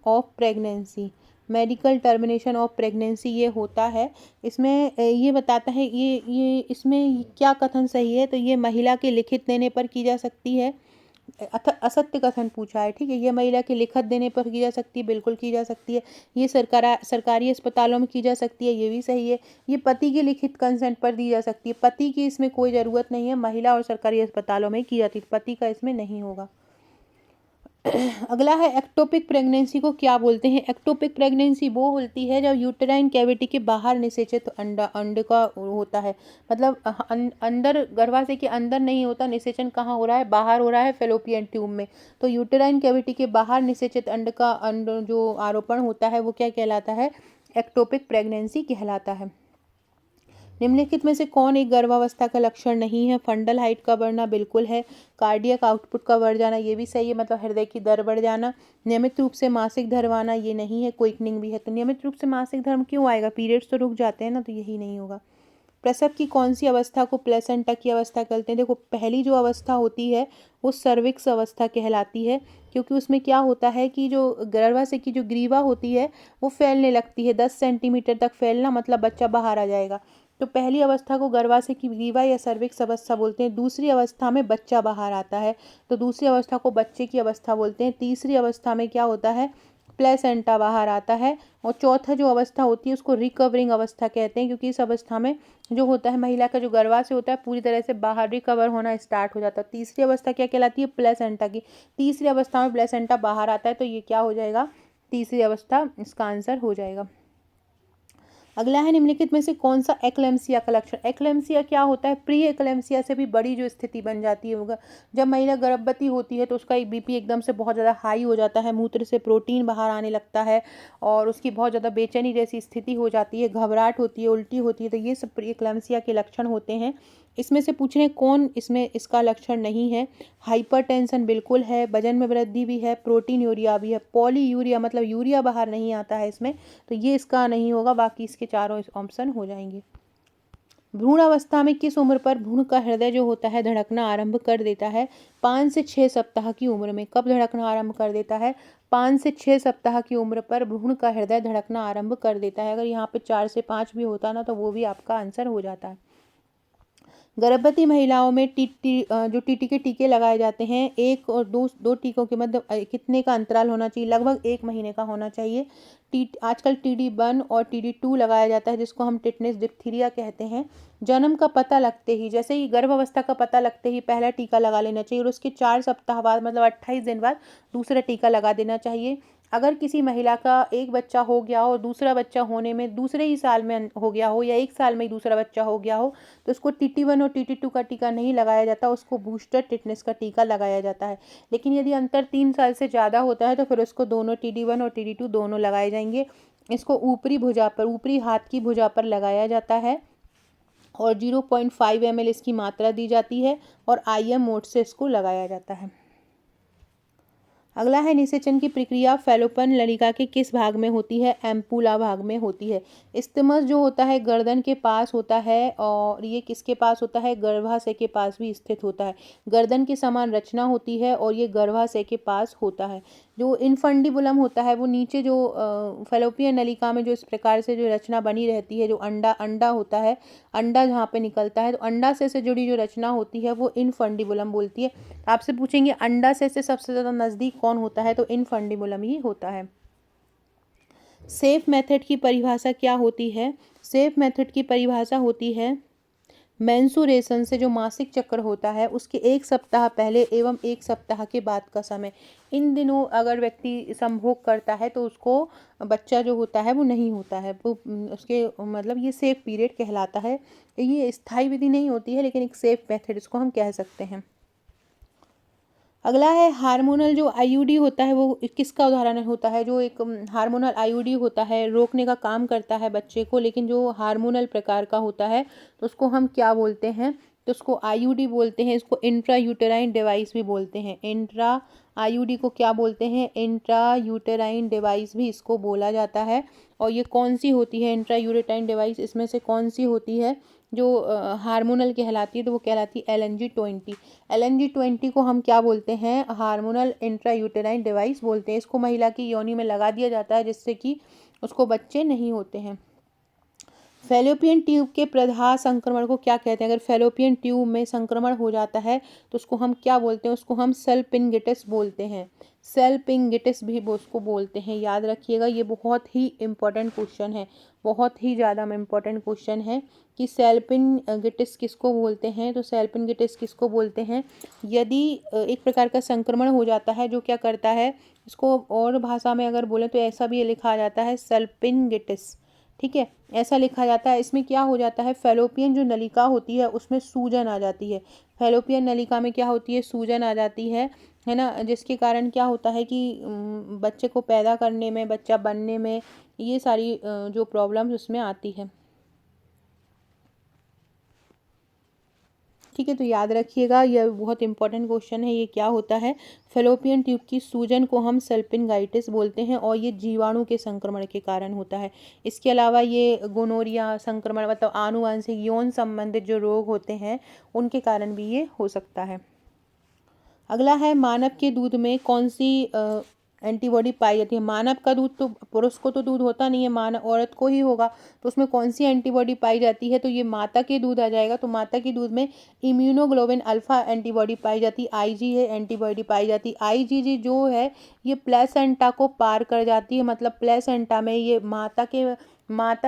of pregnancy. Medical termination of pregnancy ये होता है। इसमें ये बताता है, ये इसमें क्या कथन सही है, तो ये महिला के लिखित देने पर की जा सकती है। असत्य कथन पूछा है। ठीक है, ये महिला के लिखित देने पर की जा सकती है, बिल्कुल की जा सकती है। ये सरकारी अस्पतालों में की जा सकती है, ये भी सही है। ये पति के लिखित कंसेंट पर दी जा सकती है, पति की इसमें कोई ज़रूरत नहीं है, महिला और सरकारी अस्पतालों में की जाती है, पति का इसमें नहीं होगा। अगला है एक्टोपिक प्रेगनेंसी को क्या बोलते हैं। एक्टोपिक प्रेगनेंसी वो होती है जब यूटेराइन कैविटी के बाहर निषेचित अंड का होता है, मतलब अंदर गर्भाशय के अंदर नहीं होता, निषेचन कहाँ हो रहा है, बाहर हो रहा है, फेलोपियन ट्यूब में। तो यूटेराइन कैविटी के बाहर निषेचित अंड जो आरोपण होता है वो क्या कहलाता है, एक्टोपिक प्रेगनेंसी कहलाता है। निम्नलिखित में से कौन एक गर्भावस्था का लक्षण नहीं है। फंडल हाइट का बढ़ना बिल्कुल है। कार्डियक आउटपुट का बढ़ जाना ये भी सही है, मतलब हृदय की दर बढ़ जाना। नियमित रूप से मासिक धर्म आना ये नहीं है, क्विकनिंग भी है। तो नियमित रूप से मासिक धर्म क्यों आएगा, पीरियड्स तो रुक जाते हैं ना, तो यही नहीं होगा। प्रसव की कौन सी अवस्था को प्लेसेंटा की अवस्था कहते हैं। देखो, पहली जो अवस्था होती है वो सर्विक्स अवस्था कहलाती है, क्योंकि उसमें क्या होता है कि जो गर्भाशय की जो ग्रीवा होती है वो फैलने लगती है, 10 सेंटीमीटर तक फैलना, मतलब बच्चा बाहर आ जाएगा। तो पहली अवस्था को गर्भाशय की ग्रीवा या सर्विक्स अवस्था बोलते हैं। दूसरी अवस्था में बच्चा बाहर आता है तो दूसरी अवस्था को बच्चे की अवस्था बोलते हैं। तीसरी अवस्था में क्या होता है, प्लेसेंटा बाहर आता है। और चौथा जो अवस्था होती है उसको रिकवरिंग अवस्था कहते हैं, क्योंकि इस अवस्था में जो होता है महिला का जो गर्भाशय होता है पूरी तरह से बाहर रिकवर होना स्टार्ट हो जाता है। तीसरी अवस्था क्या कहलाती है, प्लेसेंटा की। तीसरी अवस्था में प्लेसेंटा बाहर आता है, तो ये क्या हो जाएगा, तीसरी अवस्था इसका आंसर हो जाएगा। अगला है निम्नलिखित में से कौन सा एक्लेम्सिया का लक्षण। एक्लेम्सिया क्या होता है, प्री एक्लेम्सिया से भी बड़ी जो स्थिति बन जाती है होगा, जब महिला गर्भवती होती है तो उसका एक बीपी एकदम से बहुत ज़्यादा हाई हो जाता है, मूत्र से प्रोटीन बाहर आने लगता है और उसकी बहुत ज़्यादा बेचैनी जैसी स्थिति हो जाती है, घबराहट होती है, उल्टी होती है। तो ये सब प्री एक्लेम्सिया के लक्षण होते हैं। इसमें से पूछ रहे हैं कौन इसमें इसका लक्षण नहीं है। हाइपरटेंशन बिल्कुल है, वजन में वृद्धि भी है, प्रोटीन यूरिया भी है, पॉलीयूरिया मतलब यूरिया बाहर नहीं आता है इसमें, तो ये इसका नहीं होगा, बाकी इसके चारों ऑप्शन हो जाएंगे। भ्रूण अवस्था में किस उम्र पर भ्रूण का हृदय जो होता है धड़कना आरंभ कर देता है। 5 से 6 सप्ताह की उम्र में। कब धड़कना आरंभ कर देता है, 5 से 6 सप्ताह की उम्र पर भ्रूण का हृदय धड़कना आरंभ कर देता है। अगर यहाँ पे 4 से 5 भी होता ना तो वो भी आपका आंसर हो जाता है। गर्भवती महिलाओं में जो टीटी के टीके लगाए जाते हैं, एक और दो टीकों के मध्य कितने का अंतराल होना चाहिए, लगभग 1 महीने का होना चाहिए। आजकल TD1 और TD2 लगाया जाता है, जिसको हम टिटनेस डिप्थीरिया कहते हैं। जन्म का पता लगते ही, जैसे ही गर्भावस्था का पता लगते ही पहला टीका लगा लेना चाहिए और उसके 4 सप्ताह बाद मतलब 28 दिन बाद दूसरा टीका लगा देना चाहिए। अगर किसी महिला का एक बच्चा हो गया हो और दूसरा बच्चा होने में दूसरे ही साल में हो गया हो या 1 साल में ही दूसरा बच्चा हो गया हो तो उसको TT1 और TT2 का टीका नहीं लगाया जाता, उसको बूस्टर टिटनेस का टीका लगाया जाता है। लेकिन यदि अंतर 3 साल से ज़्यादा होता है तो फिर उसको दोनों TD1 और TD2 दोनों लगाए जाएंगे। इसको ऊपरी हाथ की भुजा पर लगाया जाता है और 0.5 ml इसकी मात्रा दी जाती है और IM मोड से इसको लगाया जाता है। अगला है निषेचन की प्रक्रिया फैलोपन नलिका के किस भाग में होती है? एम्पुला भाग में होती है। इस्थिमस जो होता है गर्दन के पास होता है और ये किसके पास होता है? गर्भाशय के पास भी स्थित होता है। गर्दन के समान रचना होती है और ये गर्भाशय के पास होता है। जो इनफंडिबुलम होता है वो नीचे जो फैलोपियन नलिका में जो इस प्रकार से जो रचना बनी रहती है, जो अंडा होता है, अंडा जहाँ पे निकलता है तो अंडाशय से जुड़ी जो रचना होती है वो इनफंडिबुलम बोलती है। आपसे पूछेंगे अंडाशय से सबसे ज़्यादा नज़दीक कौन होता है? तो इनफंडिबुलम ही होता है। सेफ मेथड की परिभाषा क्या होती है? सेफ मेथड की परिभाषा होती है मेंसुरेशन से जो मासिक चक्र होता है उसके 1 सप्ताह पहले एवं 1 सप्ताह के बाद का समय। इन दिनों अगर व्यक्ति संभोग करता है तो उसको बच्चा जो होता है वो नहीं होता है, वो उसके मतलब ये सेफ पीरियड कहलाता है। ये स्थायी विधि नहीं होती है लेकिन एक सेफ मेथड इसको हम कह सकते हैं। अगला है हार्मोनल जो आईयूडी होता है वो किसका उदाहरण होता है? जो एक हार्मोनल आईयूडी होता है रोकने का काम करता है बच्चे को, लेकिन जो हार्मोनल प्रकार का होता है तो उसको हम क्या बोलते हैं? तो उसको आईयूडी बोलते हैं। इसको इंट्रा यूटेराइन डिवाइस भी बोलते हैं। इंट्रा आईयूडी को क्या बोलते हैं? इंट्रा यूटेराइन डिवाइस भी इसको बोला जाता है। और ये कौन सी होती है इंट्रा यूटेराइन डिवाइस? इसमें से कौन सी होती है जो हार्मोनल कहलाती है? तो वो कहलाती है LNG-20। LNG-20 को हम क्या बोलते हैं? हार्मोनल इंट्रा यूटेराइन डिवाइस बोलते हैं। इसको महिला की योनि में लगा दिया जाता है जिससे कि उसको बच्चे नहीं होते हैं। फैलोपियन ट्यूब के प्रदाह संक्रमण को क्या कहते हैं? अगर फैलोपियन ट्यूब में संक्रमण हो जाता है तो उसको हम क्या बोलते हैं? उसको हम सेल्पिंगिटिस बोलते हैं। सेल्पिंगिटिस भी उसको बोलते हैं। याद रखिएगा, ये बहुत ही इम्पोर्टेंट क्वेश्चन है, बहुत ही ज़्यादा इम्पोर्टेंट क्वेश्चन है कि सेल्पिंगिटिस किसको बोलते हैं? तो सेल्पिंगिटिस किसको बोलते हैं? यदि एक प्रकार का संक्रमण हो जाता है जो क्या करता है, इसको और भाषा में अगर बोले तो ऐसा भी लिखा जाता है सेल्पिंगिटिस। ठीक है, ऐसा लिखा जाता है। इसमें क्या हो जाता है? फैलोपियन जो नलिका होती है उसमें सूजन आ जाती है। फैलोपियन नलिका में क्या होती है? सूजन आ जाती है ना, जिसके कारण क्या होता है कि बच्चे को पैदा करने में, बच्चा बनने में ये सारी जो प्रॉब्लम्स उसमें आती है। ठीक है, तो याद रखिएगा यह बहुत इंपॉर्टेंट क्वेश्चन है। ये क्या होता है? फैलोपियन ट्यूब की सूजन को हम सेल्पिंगाइटिस बोलते हैं और ये जीवाणु के संक्रमण के कारण होता है। इसके अलावा ये गोनोरिया संक्रमण मतलब आनुवंशिक यौन संबंधित जो रोग होते हैं उनके कारण भी ये हो सकता है। अगला है मानव के दूध में कौन सी एंटीबॉडी पाई जाती है? मानव का दूध तो पुरुष को तो दूध होता नहीं है, मानव औरत को ही होगा, तो उसमें कौन सी एंटीबॉडी पाई जाती है? तो ये माता के दूध आ जाएगा। तो माता के दूध में इम्यूनोग्लोबिन अल्फा एंटीबॉडी पाई जाती है, IgA एंटीबॉडी पाई जाती है। IgG जो है ये प्लेसेंटा को पार कर जाती है, मतलब प्लेसेंटा में ये माता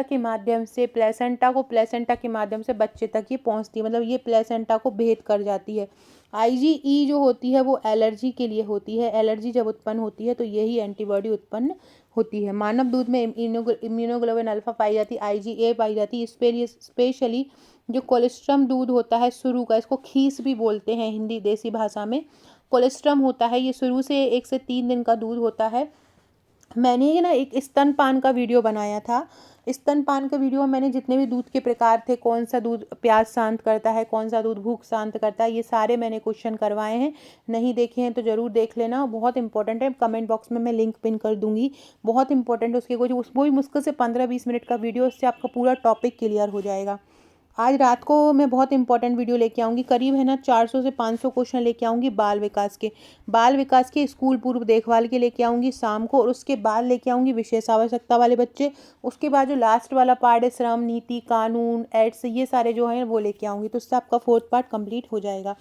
के माध्यम से प्लेसेंटा के माध्यम से बच्चे तक ये पहुंचती है, मतलब ये प्लेसेंटा को भेद कर जाती है। IgE जो होती है वो एलर्जी के लिए होती है। एलर्जी जब उत्पन्न होती है तो यही एंटीबॉडी उत्पन्न होती है। मानव दूध में इम्यूनोग्लोबिन अल्फा पाई जाती है, IgA पाई जाती है। स्पेशली जो कोलेस्ट्रम दूध होता है शुरू का, इसको खीस भी बोलते हैं हिंदी देसी भाषा में। कोलेस्ट्रम होता है ये शुरू से 1 से 3 दिन का दूध होता है। मैंने ना एक स्तनपान का वीडियो बनाया था। स्तनपान के वीडियो में मैंने जितने भी दूध के प्रकार थे, कौन सा दूध प्यास शांत करता है, कौन सा दूध भूख शांत करता है, ये सारे मैंने क्वेश्चन करवाए हैं। नहीं देखे हैं तो ज़रूर देख लेना, बहुत इंपॉर्टेंट है। कमेंट बॉक्स में मैं लिंक पिन कर दूंगी, बहुत इंपॉर्टेंट है। उसके वो भी मुश्किल से 15-20 मिनट का वीडियो, उससे आपका पूरा टॉपिक क्लियर हो जाएगा। आज रात को मैं बहुत इंपॉर्टेंट वीडियो लेके आऊँगी, करीब है ना 400 से 500 क्वेश्चन लेके आऊँगी बाल विकास के स्कूल पूर्व देखभाल के लेके आऊँगी शाम को, और उसके बाद लेके आऊँगी विशेष आवश्यकता वाले बच्चे। उसके बाद जो लास्ट वाला पार्ट है श्रम नीति, कानून, एड्स, ये सारे जो हैं वो लेके आऊँगी, तो उससे आपका 4th पार्ट कंप्लीट हो जाएगा।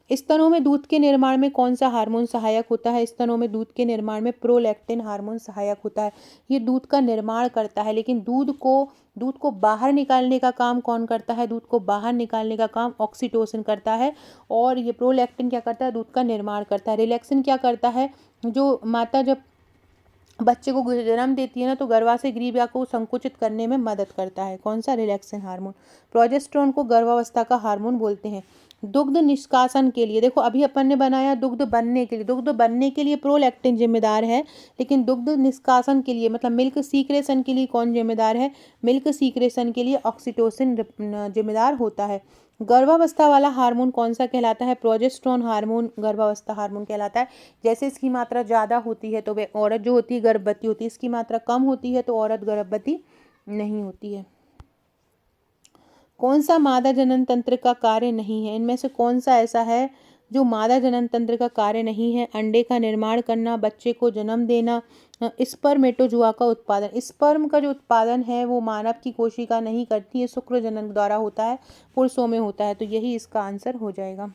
स्तनों में दूध के निर्माण में कौन सा हार्मोन सहायक होता है? स्तनों में दूध के निर्माण में प्रोलैक्टिन हार्मोन सहायक होता है। ये दूध का निर्माण करता है, लेकिन दूध को बाहर निकालने का काम कौन करता है? दूध को बाहर निकालने का काम ऑक्सीटोसिन करता है, और ये प्रोलैक्टिन क्या करता है? दूध का निर्माण करता है। रिलैक्सिन क्या करता है? जो माता जब बच्चे को जन्म देती है ना तो गर्भाशय ग्रीवा को संकुचित करने में मदद करता है। कौन सा? Relaxin hormone. प्रोजेस्टेरोन को गर्भावस्था का हार्मोन बोलते हैं। दुग्ध निष्कासन के लिए, देखो अभी अपन ने बनाया दुग्ध बनने के लिए, दुग्ध बनने के लिए प्रोलैक्टिन जिम्मेदार है, लेकिन दुग्ध निष्कासन के लिए मतलब मिल्क सीक्रेशन के लिए कौन जिम्मेदार है? मिल्क सीक्रेशन के लिए ऑक्सीटोसिन जिम्मेदार होता है। गर्भावस्था वाला हार्मोन कौन सा कहलाता है? प्रोजेस्टेरोन हार्मोन गर्भावस्था हार्मोन कहलाता है। जैसे इसकी मात्रा ज़्यादा होती है तो वह औरत जो होती है गर्भवती होती है, इसकी मात्रा कम होती है तो औरत गर्भवती नहीं होती है। कौन सा मादा जनन तंत्र का कार्य नहीं है? इनमें से कौन सा ऐसा है जो मादा जनन तंत्र का कार्य नहीं है? अंडे का निर्माण करना, बच्चे को जन्म देना, स्पर्मेटोजुआ का उत्पादन। स्पर्म का जो उत्पादन है वो मानव की कोशिका नहीं करती है, शुक्र जनन द्वारा होता है, पुरुषों में होता है, तो यही इसका आंसर हो जाएगा।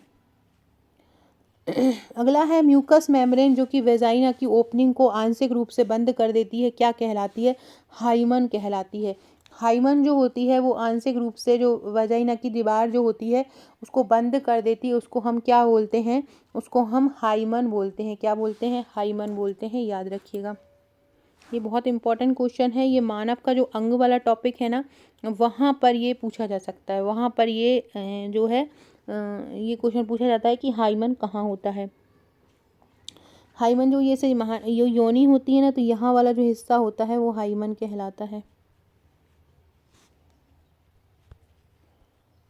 अगला है म्यूकस मेम्ब्रेन जो कि वेजाइना की ओपनिंग को आंशिक रूप से बंद कर देती है, क्या कहलाती है? हाइमन कहलाती है। हाइमन जो होती है वो आंशिक रूप से जो वेजाइना की दीवार जो होती है उसको बंद कर देती है, उसको हम क्या बोलते हैं? उसको हम हाइमन बोलते हैं। क्या बोलते हैं? हाइमन बोलते हैं, याद रखिएगा। ये बहुत इंपॉर्टेंट क्वेश्चन है, ये मानव का जो अंग वाला टॉपिक है ना वहाँ पर ये पूछा जा सकता है, वहाँ पर ये जो है ये क्वेश्चन पूछा जाता है कि हाइमन कहाँ होता है। हाइमन जो ये से ये योनि होती है ना, तो यहाँ वाला जो हिस्सा होता है वो हाइमन कहलाता है।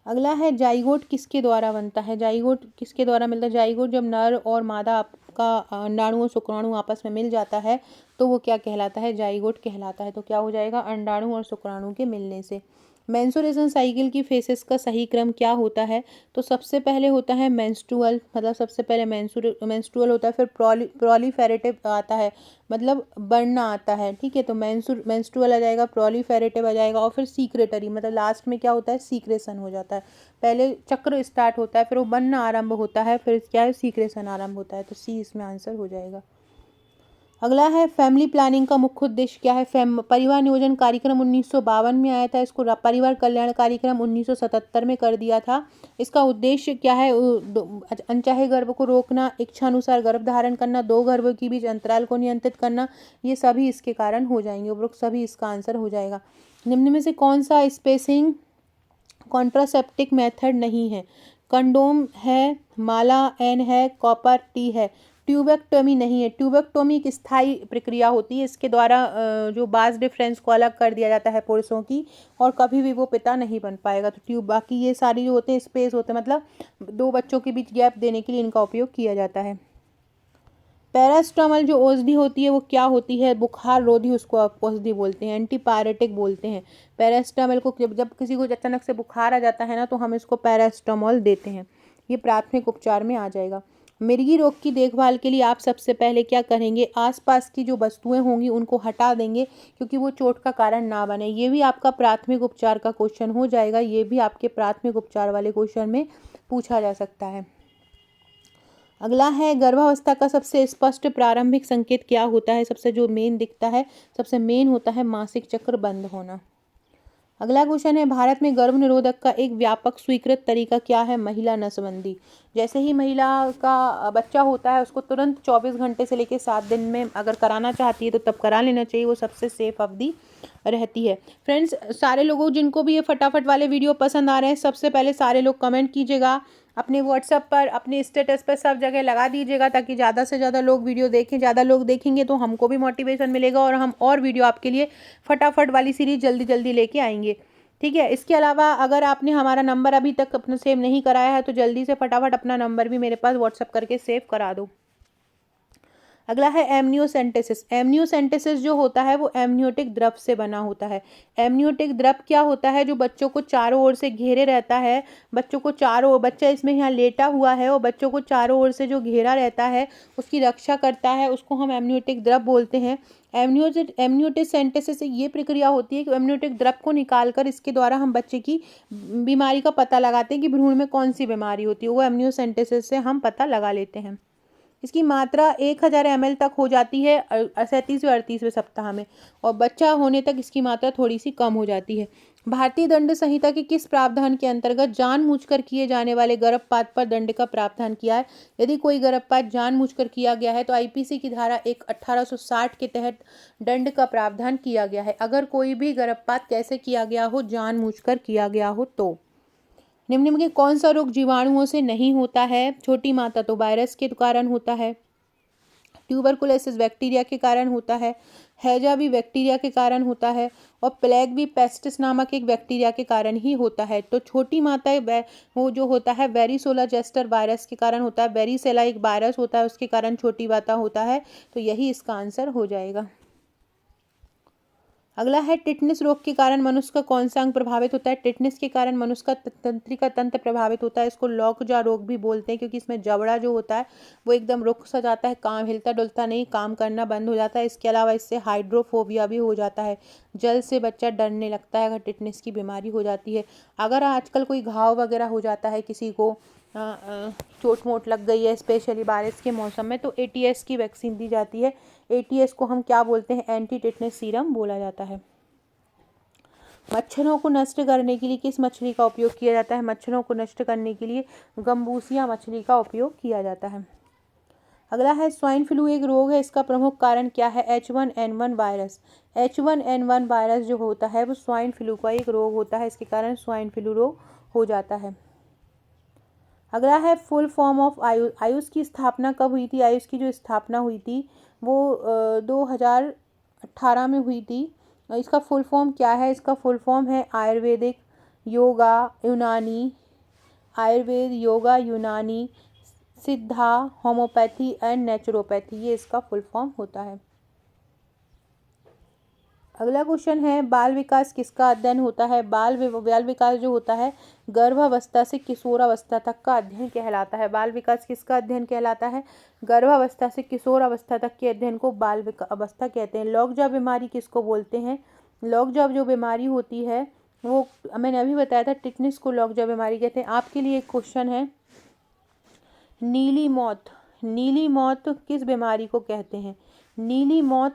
अगला है जाइगोट किसके द्वारा बनता है? जाइगोट किसके द्वारा मिलता है? जाइगोट जब नर और मादा आपका अंडाणु और शुक्राणु आपस में मिल जाता है तो वो क्या कहलाता है? जाइगोट कहलाता है। तो क्या हो जाएगा? अंडाणु और शुक्राणु के मिलने से। मेंस्ट्रुएशन साइकिल की फेसेस का सही क्रम क्या होता है? तो सबसे पहले होता है मेंस्ट्रुअल, मतलब सबसे पहले मेंस्ट्रुअल होता है, फिर प्रोलिफेरेटिव आता है, मतलब बढ़ना आता है, ठीक है। तो मेंस्ट्रुअल आ जाएगा, प्रोलिफेरेटिव आ जाएगा और फिर सीक्रेटरी, मतलब लास्ट में क्या होता है? सीक्रेशन हो जाता है। पहले चक्र स्टार्ट होता है, फिर वो बनना आरंभ होता है, फिर क्या है? सीक्रेशन आरंभ होता है। तो सी इसमें आंसर हो जाएगा। अगला है फैमिली प्लानिंग का मुख्य उद्देश्य क्या है? परिवार नियोजन कार्यक्रम 1952 में आया था, इसको परिवार कल्याण कार्यक्रम 1977 में कर दिया था। इसका उद्देश्य क्या है? अनचाहे गर्भ को रोकना, इच्छानुसार गर्भ धारण करना, दो गर्भों के बीच अंतराल को नियंत्रित करना, ये सभी इसके कारण हो जाएंगे, उपरोक्त सभी इसका आंसर हो जाएगा। निम्न में से कौन सा स्पेसिंग कॉन्ट्रासेप्टिक मेथड नहीं है? कंडोम है, माला एन है, कॉपर टी है। ट्यूबेक्टोमी नहीं है। ट्यूबेक्टोमी एक स्थायी प्रक्रिया होती है, इसके द्वारा जो बास डिफरेंस को अलग कर दिया जाता है पुरुषों की, और कभी भी वो पिता नहीं बन पाएगा। तो बाकी ये सारी जो होते हैं स्पेस होते हैं, मतलब दो बच्चों के बीच गैप देने के लिए इनका उपयोग किया जाता है। पैरास्टामोल जो औषधि होती है वो क्या होती है? बुखार रोधी उसको औषधि बोलते हैं, एंटीपायरेटिक बोलते हैं। पैरास्टामोल को जब किसी को अचानक से बुखार आ जाता है ना तो हम इसको पैरास्टामोल देते हैं। ये प्राथमिक उपचार में आ जाएगा। मिर्गी रोग की देखभाल के लिए आप सबसे पहले क्या करेंगे? आसपास की जो वस्तुएं होंगी उनको हटा देंगे क्योंकि वो चोट का कारण ना बने। ये भी आपका प्राथमिक उपचार का क्वेश्चन हो जाएगा, ये भी आपके प्राथमिक उपचार वाले क्वेश्चन में पूछा जा सकता है। अगला है गर्भावस्था का सबसे स्पष्ट प्रारंभिक संकेत क्या होता है? सबसे जो मेन दिखता है, सबसे मेन होता है मासिक चक्र बंद होना। अगला क्वेश्चन है भारत में गर्भ निरोधक का एक व्यापक स्वीकृत तरीका क्या है? महिला नसबंदी। जैसे ही महिला का बच्चा होता है उसको तुरंत 24 घंटे से लेकर 7 दिन में अगर कराना चाहती है तो तब करा लेना चाहिए, वो सबसे सेफ अवधि रहती है। फ्रेंड्स, सारे लोगों जिनको भी ये फटाफट वाले वीडियो पसंद आ रहे हैं, सबसे पहले सारे लोग कमेंट कीजिएगा, अपने व्हाट्सएप पर, अपने स्टेटस पर, सब जगह लगा दीजिएगा ताकि ज़्यादा से ज़्यादा लोग वीडियो देखें। ज़्यादा लोग देखेंगे तो हमको भी मोटिवेशन मिलेगा और हम और वीडियो आपके लिए फटाफट वाली सीरीज जल्दी जल्दी लेके आएंगे, ठीक है। इसके अलावा अगर आपने हमारा नंबर अभी तक अपना सेव नहीं कराया है तो जल्दी से फटाफट अपना नंबर भी मेरे पास व्हाट्सएप करके सेव करा दो। अगला है एमनियोसेंटेसिस। एमनियोसेंटेसिस जो होता है वो एमनियोटिक द्रव से बना होता है। एमनियोटिक द्रव क्या होता है? जो बच्चों को चारों ओर से घेरे रहता है, बच्चों को चारों ओर, बच्चा इसमें यहाँ लेटा हुआ है और बच्चों को चारों ओर से जो घेरा रहता है उसकी रक्षा करता है, उसको हम एमनियोटिक द्रव बोलते हैं। एमनियोटिक सेंटेसिस से ये प्रक्रिया होती है कि एमनियोटिक द्रव को निकालकर इसके द्वारा हम बच्चे की बीमारी का पता लगाते हैं कि भ्रूण में कौन सी बीमारी होती है, वो एमनियोसेंटेसिस से हम पता लगा लेते हैं। इसकी मात्रा 1000 ml तक हो जाती है 37वें 38वें सप्ताह में, और बच्चा होने तक इसकी मात्रा थोड़ी सी कम हो जाती है। भारतीय दंड संहिता के किस प्रावधान के अंतर्गत जानबूझकर किए जाने वाले गर्भपात पर दंड का प्रावधान किया है? यदि कोई गर्भपात जानबूझकर किया गया है तो आईपीसी की धारा 1860 के तहत दंड का प्रावधान किया गया है। अगर कोई भी गर्भपात कैसे किया गया हो, जानबूझकर किया गया हो तो। निम्न में कौन सा रोग जीवाणुओं से नहीं होता है? छोटी माता तो वायरस के कारण होता है, ट्यूबरकुलोसिस बैक्टीरिया के कारण होता है, हैजा भी बैक्टीरिया के कारण होता है, और प्लेग भी पेस्टिस नामक एक बैक्टीरिया के कारण ही होता है। तो छोटी माता वो जो होता है वेरिसोला जेस्टर वायरस के कारण होता है, वेरिसेला एक वायरस होता है उसके कारण छोटी माता होता है। तो यही इसका आंसर हो जाएगा। अगला है टिटनिस रोग के कारण मनुष्य का कौन सा अंग प्रभावित होता है? टिटनिस के कारण मनुष्य का तंत्रिका तंत्र प्रभावित होता है। इसको लॉकजा रोग भी बोलते हैं, क्योंकि इसमें जबड़ा जो होता है वो एकदम रुक सा जाता है, काम हिलता डुलता नहीं, काम करना बंद हो जाता है। इसके अलावा इससे हाइड्रोफोबिया भी हो जाता है, जल से बच्चा डरने लगता है अगर टिटनिस की बीमारी हो जाती है। अगर आजकल कोई घाव वगैरह हो जाता है किसी को, चोट मोट लग गई है स्पेशली बारिश के मौसम में, तो एटीएस की वैक्सीन दी जाती है। एटीएस को हम क्या बोलते हैं? एंटी टिटनेस सीरम बोला जाता है। मच्छरों को नष्ट करने के लिए किस मछली का उपयोग किया जाता है? मच्छरों को नष्ट करने के लिए गम्बूसिया मछली का उपयोग किया जाता है। अगला है स्वाइन फ्लू एक रोग है, इसका प्रमुख कारण क्या है? H1N1 virus. H1N1 वायरस जो होता है वो स्वाइन फ्लू का एक रोग होता है, इसके कारण स्वाइन फ्लू रोग हो जाता है। अगला है full form of Ayush. Ayush की स्थापना कब हुई थी? आयुष की जो स्थापना हुई थी वो 2018 में हुई थी। इसका फुल फॉर्म क्या है? इसका फुल फॉर्म है आयुर्वेदिक योगा यूनानी, आयुर्वेद योगा यूनानी सिद्धा होम्योपैथी एंड नेचुरोपैथी, ये इसका फुल फॉर्म होता है। अगला क्वेश्चन है बाल विकास किसका अध्ययन होता है? बाल विकास जो होता है गर्भावस्था से किशोरावस्था तक का अध्ययन कहलाता है। बाल विकास किसका अध्ययन कहलाता है? गर्भावस्था से किशोरावस्था तक के अध्ययन को बाल अवस्था कहते हैं। लॉकजा बीमारी किसको बोलते हैं? लॉकजा जो बीमारी होती है वो मैंने अभी बताया था, टिटनिस को लॉकजा बीमारी कहते हैं। आपके लिए एक क्वेश्चन है, नीली मौत, नीली मौत किस बीमारी को कहते हैं? नीली मौत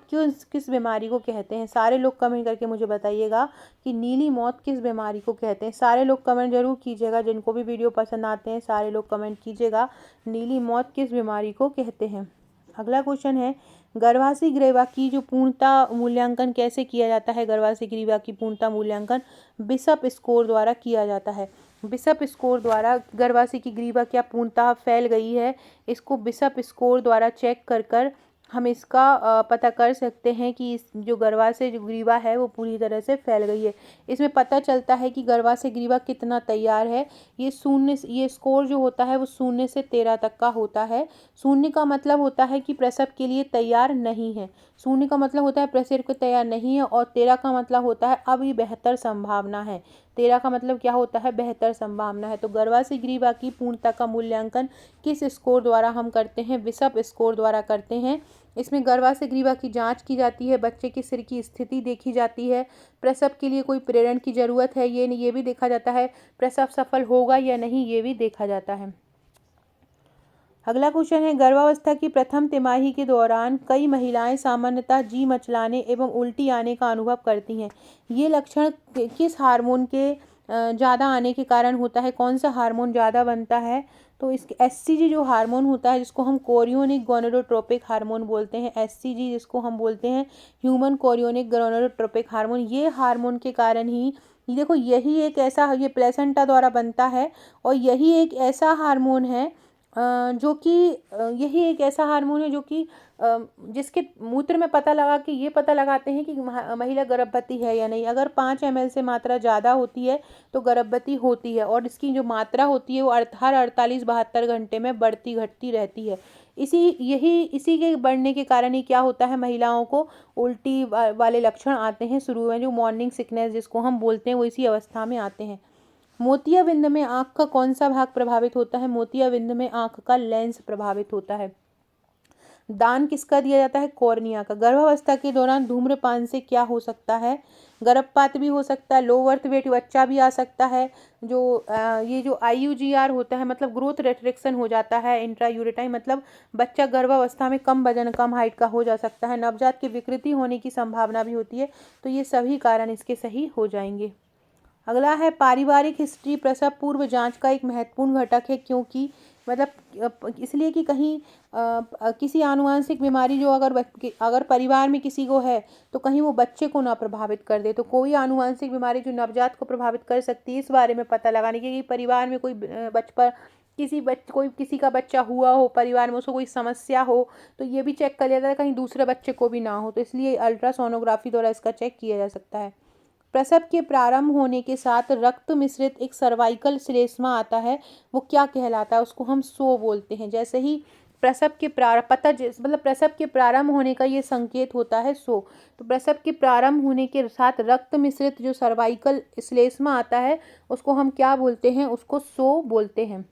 किस बीमारी को कहते हैं? सारे लोग कमेंट करके मुझे बताइएगा कि नीली मौत किस बीमारी को कहते हैं। सारे लोग कमेंट जरूर कीजिएगा, जिनको भी वीडियो पसंद आते हैं सारे लोग कमेंट कीजिएगा नीली मौत किस बीमारी को कहते हैं। अगला क्वेश्चन है गर्भाशय ग्रीवा की जो पूर्णता मूल्यांकन कैसे किया जाता है? गर्भाशय ग्रीवा की पूर्णता मूल्यांकन बिशप स्कोर द्वारा किया जाता है। बिशप स्कोर द्वारा गर्भाशय की ग्रीवा क्या पूर्णतः फैल गई है, इसको बिशप स्कोर द्वारा चेक कर हम इसका पता कर सकते हैं कि इस जो गर्भाशय जो ग्रीवा है वो पूरी तरह से फैल गई है। इसमें पता चलता है कि गर्भाशय ग्रीवा कितना तैयार है। ये स्कोर जो होता है वो 0 से 13 तक का होता है। 0 का मतलब होता है कि प्रसव के लिए तैयार नहीं है, 0 का मतलब होता है प्रसव को तैयार नहीं है, और 13 का मतलब होता है अभी बेहतर संभावना है। 13 का मतलब क्या होता है? बेहतर संभावना है। तो गर्भाशय ग्रीवा की पूर्णता का मूल्यांकन किस स्कोर द्वारा हम करते हैं? बिशप स्कोर द्वारा करते हैं। इसमें गर्भाशय ग्रीवा की जांच की जाती है, बच्चे के सिर की स्थिति देखी जाती है, प्रसव के लिए कोई प्रेरण की जरूरत है ये भी देखा जाता है, प्रसव सफल होगा या नहीं ये भी देखा जाता है। अगला क्वेश्चन है गर्भावस्था की प्रथम तिमाही के दौरान कई महिलाएं सामान्यतः जी मचलाने एवं उल्टी आने का अनुभव करती हैं। ये लक्षण किस हार्मोन के ज़्यादा आने के कारण होता है? कौन सा हार्मोन ज़्यादा बनता है? तो इस एचसीजी जो हार्मोन होता है जिसको हम कोरियोनिक गोनेडोट्रोपिक हार्मोन बोलते हैं, एचसीजी जिसको हम बोलते हैं ह्यूमन कोरियोनिक गोनेडोट्रोपिक हार्मोन, ये हार्मोन के कारण ही देखो यही एक ऐसा ये प्लेसेंटा द्वारा बनता है, और यही एक ऐसा हार्मोन है जो कि यही एक ऐसा हार्मोन है जो कि जिसके मूत्र में पता लगा कि ये पता लगाते हैं कि महिला गर्भवती है या नहीं। अगर 5 ml से मात्रा ज़्यादा होती है तो गर्भवती होती है, और इसकी जो मात्रा होती है वो हर 48-72 घंटे में बढ़ती घटती रहती है। इसी के बढ़ने के कारण ही क्या होता है, महिलाओं को उल्टी वाले लक्षण आते हैं शुरू में, जो मॉर्निंग सिकनेस जिसको हम बोलते हैं वो इसी अवस्था में आते हैं। मोतियाबिंद में आँख का कौन सा भाग प्रभावित होता है? मोतियाबिंद में आँख का लेंस प्रभावित होता है। दान किसका दिया जाता है? कॉर्निया का। गर्भावस्था के दौरान धूम्रपान से क्या हो सकता है? गर्भपात भी हो सकता है, लो बर्थ वेट बच्चा भी आ सकता है, ये जो IUGR होता है मतलब ग्रोथ रिस्ट्रिक्शन हो जाता है, इंट्रायूरेटाइन मतलब बच्चा गर्भावस्था में कम वजन कम हाइट का हो जा सकता है, नवजात की विकृति होने की संभावना भी होती है। तो ये सभी कारण इसके सही हो जाएंगे। अगला है पारिवारिक हिस्ट्री प्रसव पूर्व जांच का एक महत्वपूर्ण घटक है, क्योंकि मतलब इसलिए कि कहीं किसी आनुवांशिक बीमारी जो अगर परिवार में किसी को है तो कहीं वो बच्चे को ना प्रभावित कर दे। तो कोई आनुवांशिक बीमारी जो नवजात को प्रभावित कर सकती है, इस बारे में पता लगाने के कि परिवार में कोई बचपन कोई किसी का बच्चा हुआ हो, परिवार में उसको कोई समस्या हो, तो ये भी चेक कर लिया जाता है कहीं दूसरे बच्चे को भी ना हो। तो इसलिए अल्ट्रासोनोग्राफी द्वारा इसका चेक किया जा सकता है। प्रसव के प्रारंभ होने के साथ रक्त मिश्रित एक सर्वाइकल श्लेष्मा आता है, वो क्या कहलाता है? उसको हम सो बोलते हैं। जैसे ही प्रसव के प्रारंभ मतलब प्रसव के प्रारंभ होने का ये संकेत होता है सो। तो प्रसव के प्रारंभ होने के साथ रक्त मिश्रित जो सर्वाइकल श्लेष्मा आता है उसको हम क्या बोलते हैं? उसको सो बोलते हैं।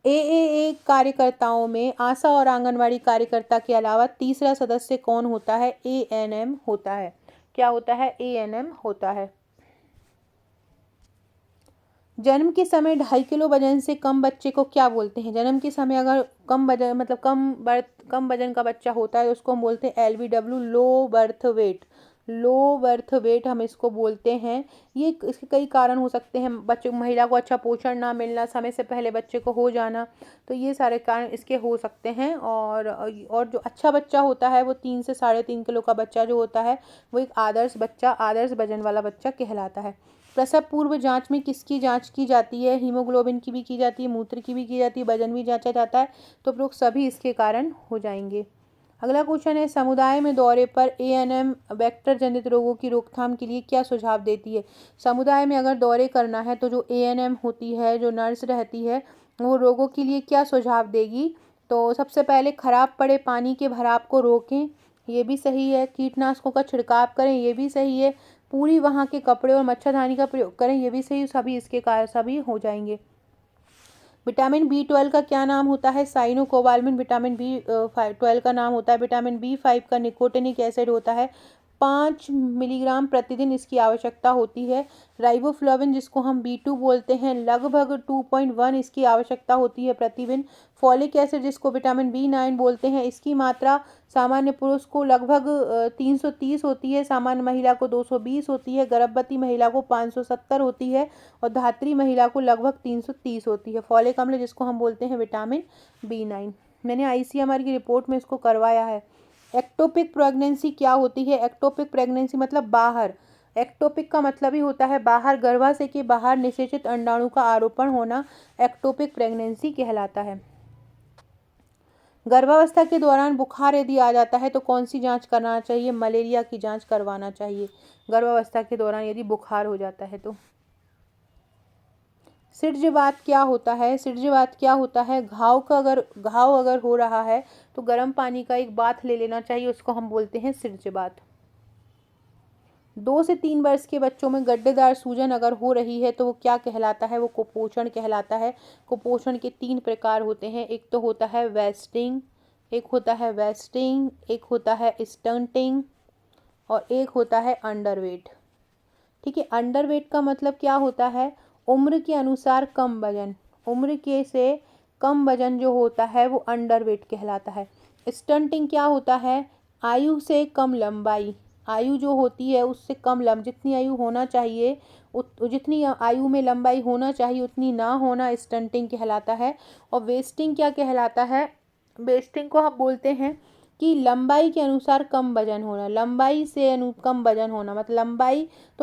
एएए कार्यकर्ताओं में आशा और आंगनवाड़ी कार्यकर्ता के अलावा तीसरा सदस्य कौन होता है? एएनएम होता है। क्या होता है? एएनएम होता है। जन्म के समय 2.5 किलो वजन से कम बच्चे को क्या बोलते हैं? जन्म के समय अगर कम वजन मतलब कम वजन का बच्चा होता है तो उसको हम बोलते हैं LBW, low birth weight. Low birth weight हम इसको बोलते हैं। ये इसके कई कारण हो सकते हैं, बच्चे महिला को अच्छा पोषण ना मिलना, समय से पहले बच्चे को हो जाना, तो ये सारे कारण इसके हो सकते हैं। और जो अच्छा बच्चा होता है वो 3 से 3.5 किलो का बच्चा जो होता है वो एक आदर्श वजन वाला बच्चा कहलाता है। प्रसव पूर्व जांच में किसकी जांच की जाती है? हीमोग्लोबिन की भी की जाती है, मूत्र की भी की जाती है, वजन भी जांचा जाता है। तो लोग सभी इसके कारण हो जाएंगे। अगला क्वेश्चन है, समुदाय में दौरे पर एएनएम वेक्टर जनित रोगों की रोकथाम के लिए क्या सुझाव देती है? समुदाय में अगर दौरे करना है तो जो एएनएम होती है, जो नर्स रहती है, वो रोगों के लिए क्या सुझाव देगी? तो सबसे पहले खराब पड़े पानी के भराव को रोकें, ये भी सही है। कीटनाशकों का छिड़काव करें, ये भी सही है। पूरी वहाँ के कपड़े और मच्छरदानी का प्रयोग करें, ये भी सही। सभी इसके कारण सभी हो जाएंगे। विटामिन B12 का क्या नाम होता है? साइनोकोबालमिन विटामिन B12 का नाम होता है। विटामिन B5 का निकोटिनिक एसिड होता है। 5 मिलीग्राम प्रतिदिन इसकी आवश्यकता होती है। राइबोफ्लाविन जिसको हम B2 बोलते हैं, लगभग 2.1 इसकी आवश्यकता होती है प्रतिदिन। फॉलिक एसिड जिसको विटामिन B9 बोलते हैं, इसकी मात्रा सामान्य पुरुष को लगभग 330 होती है, सामान्य महिला को 220 होती है, गर्भवती महिला को 570 होती है और धात्री महिला को लगभग 330 होती है। फॉलिक अम्ल जिसको हम बोलते हैं विटामिन B9। मैंने ICMR की रिपोर्ट में इसको करवाया है। एक्टोपिक प्रेगनेंसी क्या होती है? एक्टोपिक प्रेगनेंसी मतलब बाहर। एक्टोपिक का मतलब ही होता है बाहर, गर्भाशय के बाहर निषेचित अंडाणु का आरोपण होना एक्टोपिक प्रेगनेंसी कहलाता है। गर्भावस्था के दौरान बुखार यदि आ जाता है तो कौन सी जांच कराना चाहिए? मलेरिया की जांच करवाना चाहिए गर्भावस्था के दौरान यदि बुखार हो जाता है तो। सिरजवात क्या होता है? सिरजवात क्या होता है? घाव अगर हो रहा है तो गर्म पानी का एक बाथ ले लेना चाहिए, उसको हम बोलते हैं सिरजवात। 2 से 3 वर्ष के बच्चों में गड्ढेदार सूजन अगर हो रही है तो वो क्या कहलाता है? वो कुपोषण कहलाता है। कुपोषण के 3 प्रकार होते हैं, एक तो होता है वेस्टिंग, एक होता है स्टंटिंग और एक होता है अंडरवेट। ठीक है, अंडरवेट का मतलब क्या होता है? उम्र के अनुसार कम वजन, उम्र के से कम वजन जो होता है वो अंडरवेट कहलाता है। स्टंटिंग क्या होता है? आयु से कम लंबाई, आयु जो होती है उससे कम जितनी आयु होना चाहिए जितनी आयु में लंबाई होना चाहिए उतनी ना होना स्टंटिंग कहलाता है। और वेस्टिंग क्या कहलाता है? वेस्टिंग को हम बोलते हैं कि लंबाई के अनुसार कम वजन होना, लंबाई से कम वजन होना, मतलब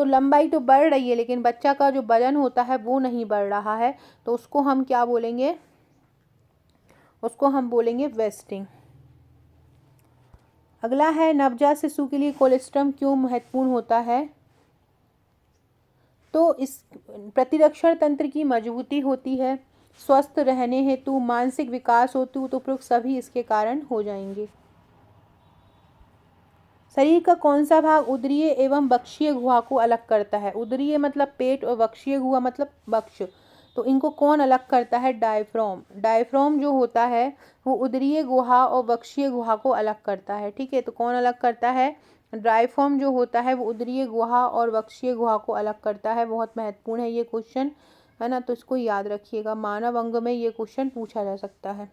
लंबाई तो बढ़ रही है लेकिन बच्चा का जो वजन होता है वो नहीं बढ़ रहा है, तो उसको हम क्या बोलेंगे? उसको हम बोलेंगे वेस्टिंग। अगला है, नवजात शिशु के लिए कोलेस्ट्रम क्यों महत्वपूर्ण होता है? तो इस प्रतिरक्षण तंत्र की मजबूती होती है, स्वस्थ रहने हेतु, मानसिक विकास हेतु, तो उपरोक्त सभी इसके कारण हो जाएंगे। शरीर का कौन सा भाग उदरीय एवं वक्षीय गुहा को अलग करता है? उदरीय मतलब पेट और वक्षीय गुहा मतलब वक्ष, तो इनको कौन अलग करता है? डायफ्राम। डायफ्राम जो होता है वो उदरीय गुहा और वक्षीय गुहा को अलग करता है। ठीक है, तो कौन अलग करता है? डायफ्राम जो होता है वो उदरीय गुहा और वक्षीय गुहा को अलग करता है। बहुत महत्वपूर्ण है ये क्वेश्चन, है ना, तो इसको याद रखिएगा, मानव अंग में ये क्वेश्चन पूछा जा सकता है।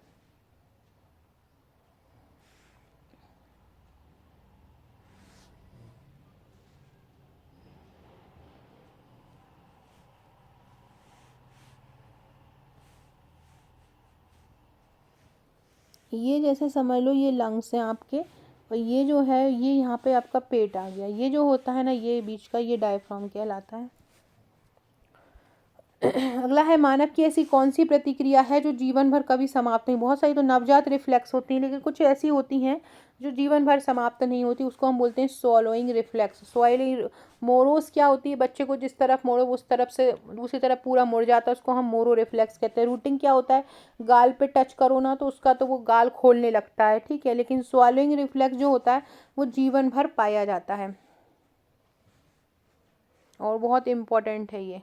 ये जैसे समझ लो ये लंग्स हैं आपके, और ये जो है ये यहाँ पे आपका पेट आ गया। ये जो होता है ना ये बीच का, ये डायफ्राम कहलाता है। अगला है, मानव की ऐसी कौन सी प्रतिक्रिया है जो जीवन भर कभी समाप्त नहीं। बहुत सारी तो नवजात रिफ्लेक्स होती हैं, लेकिन कुछ ऐसी होती हैं जो जीवन भर समाप्त नहीं होती, उसको हम बोलते हैं स्वॉलोइंग रिफ्लेक्स। स्वॉलोइंग मोरोस क्या होती है, बच्चे को जिस तरफ मोड़ो उस तरफ से दूसरी तरफ पूरा मुड़ जाता है, उसको हम मोरो रिफ्लेक्स कहते हैं। रूटिंग क्या होता है, गाल पे टच करो ना तो उसका तो वो गाल खोलने लगता है, ठीक है। लेकिन स्वॉलोइंग रिफ्लेक्स जो होता है वो जीवन भर पाया जाता है और बहुत इम्पोर्टेंट है ये।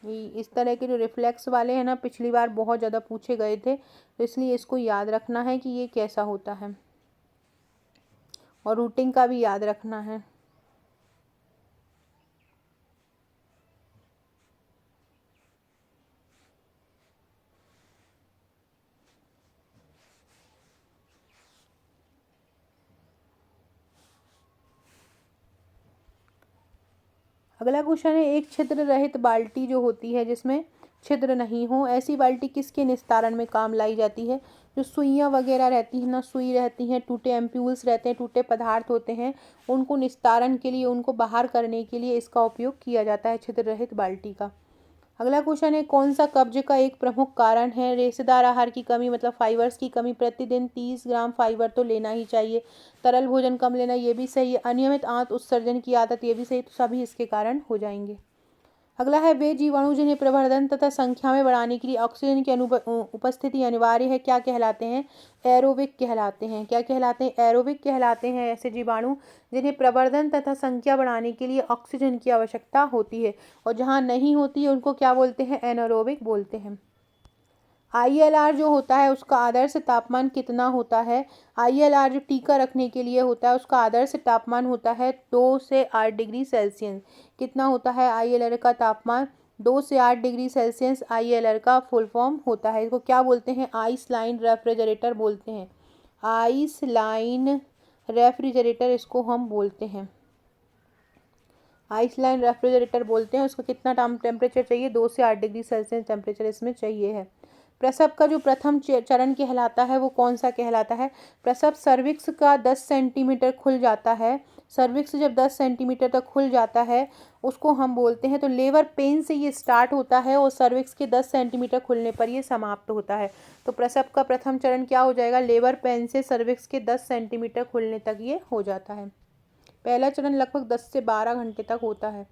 इस तरह के जो रिफ्लेक्स वाले हैं ना पिछली बार बहुत ज़्यादा पूछे गए थे, तो इसलिए इसको याद रखना है कि ये कैसा होता है, और रूटिंग का भी याद रखना है। अगला क्वेश्चन है, एक छिद्र रहित बाल्टी जो होती है जिसमें छिद्र नहीं हो, ऐसी बाल्टी किसके निस्तारण में काम लाई जाती है। जो सुइयाँ वगैरह रहती हैं ना, सुई रहती हैं, टूटे एम्प्यूल्स रहते हैं, टूटे पदार्थ होते हैं, उनको निस्तारण के लिए, उनको बाहर करने के लिए इसका उपयोग किया जाता है, छिद्र रहित बाल्टी का। अगला क्वेश्चन है, कौन सा कब्ज का एक प्रमुख कारण है। रेशेदार आहार की कमी मतलब फाइबर्स की कमी। प्रतिदिन 30 ग्राम फाइबर तो लेना ही चाहिए। तरल भोजन कम लेना, ये भी सही है। अनियमित आंत उत्सर्जन की आदत, ये भी सही। तो सभी इसके कारण हो जाएंगे। अगला है, वे जीवाणु जिन्हें प्रवर्धन तथा संख्या में बढ़ाने के लिए ऑक्सीजन की उपस्थिति अनिवार्य है, क्या कहलाते हैं। एरोबिक कहलाते हैं। क्या कहलाते हैं, एरोबिक कहलाते हैं ऐसे जीवाणु जिन्हें प्रवर्धन तथा संख्या बढ़ाने के लिए ऑक्सीजन की आवश्यकता होती है, और जहाँ नहीं होती है उनको क्या बोलते हैं, एनारोबिक बोलते हैं। ILR जो होता है उसका आदर्श तापमान कितना होता है। ILR जो टीका रखने के लिए होता है उसका आदर्श तापमान होता है 2 से 8 डिग्री सेल्सियस। कितना होता है ILR का तापमान, 2 से 8 डिग्री सेल्सियस ILR का फुल फॉर्म होता है। इसको क्या बोलते हैं, आइस लाइन रेफ्रिजरेटर बोलते हैं। आइस लाइन रेफ्रिजरेटर इसको हम बोलते हैं, आइस लाइन रेफ्रिजरेटर बोलते हैं। उसका कितना टेम्परेचर चाहिए, 2 से 8 डिग्री सेल्सियस टेम्परेचर इसमें चाहिए है। प्रसव का जो प्रथम चरण कहलाता है वो कौन सा कहलाता है। प्रसव सर्विक्स का 10 सेंटीमीटर खुल जाता है। सर्विक्स जब 10 सेंटीमीटर तक खुल जाता है उसको हम बोलते हैं, तो लेबर पेन से ये स्टार्ट होता है और सर्विक्स के 10 सेंटीमीटर खुलने पर ये समाप्त होता है। तो प्रसव का प्रथम चरण क्या हो जाएगा, लेबर पेन से सर्विक्स के 10 सेंटीमीटर खुलने तक ये हो जाता है। पहला चरण लगभग 10 से 12 घंटे तक होता है।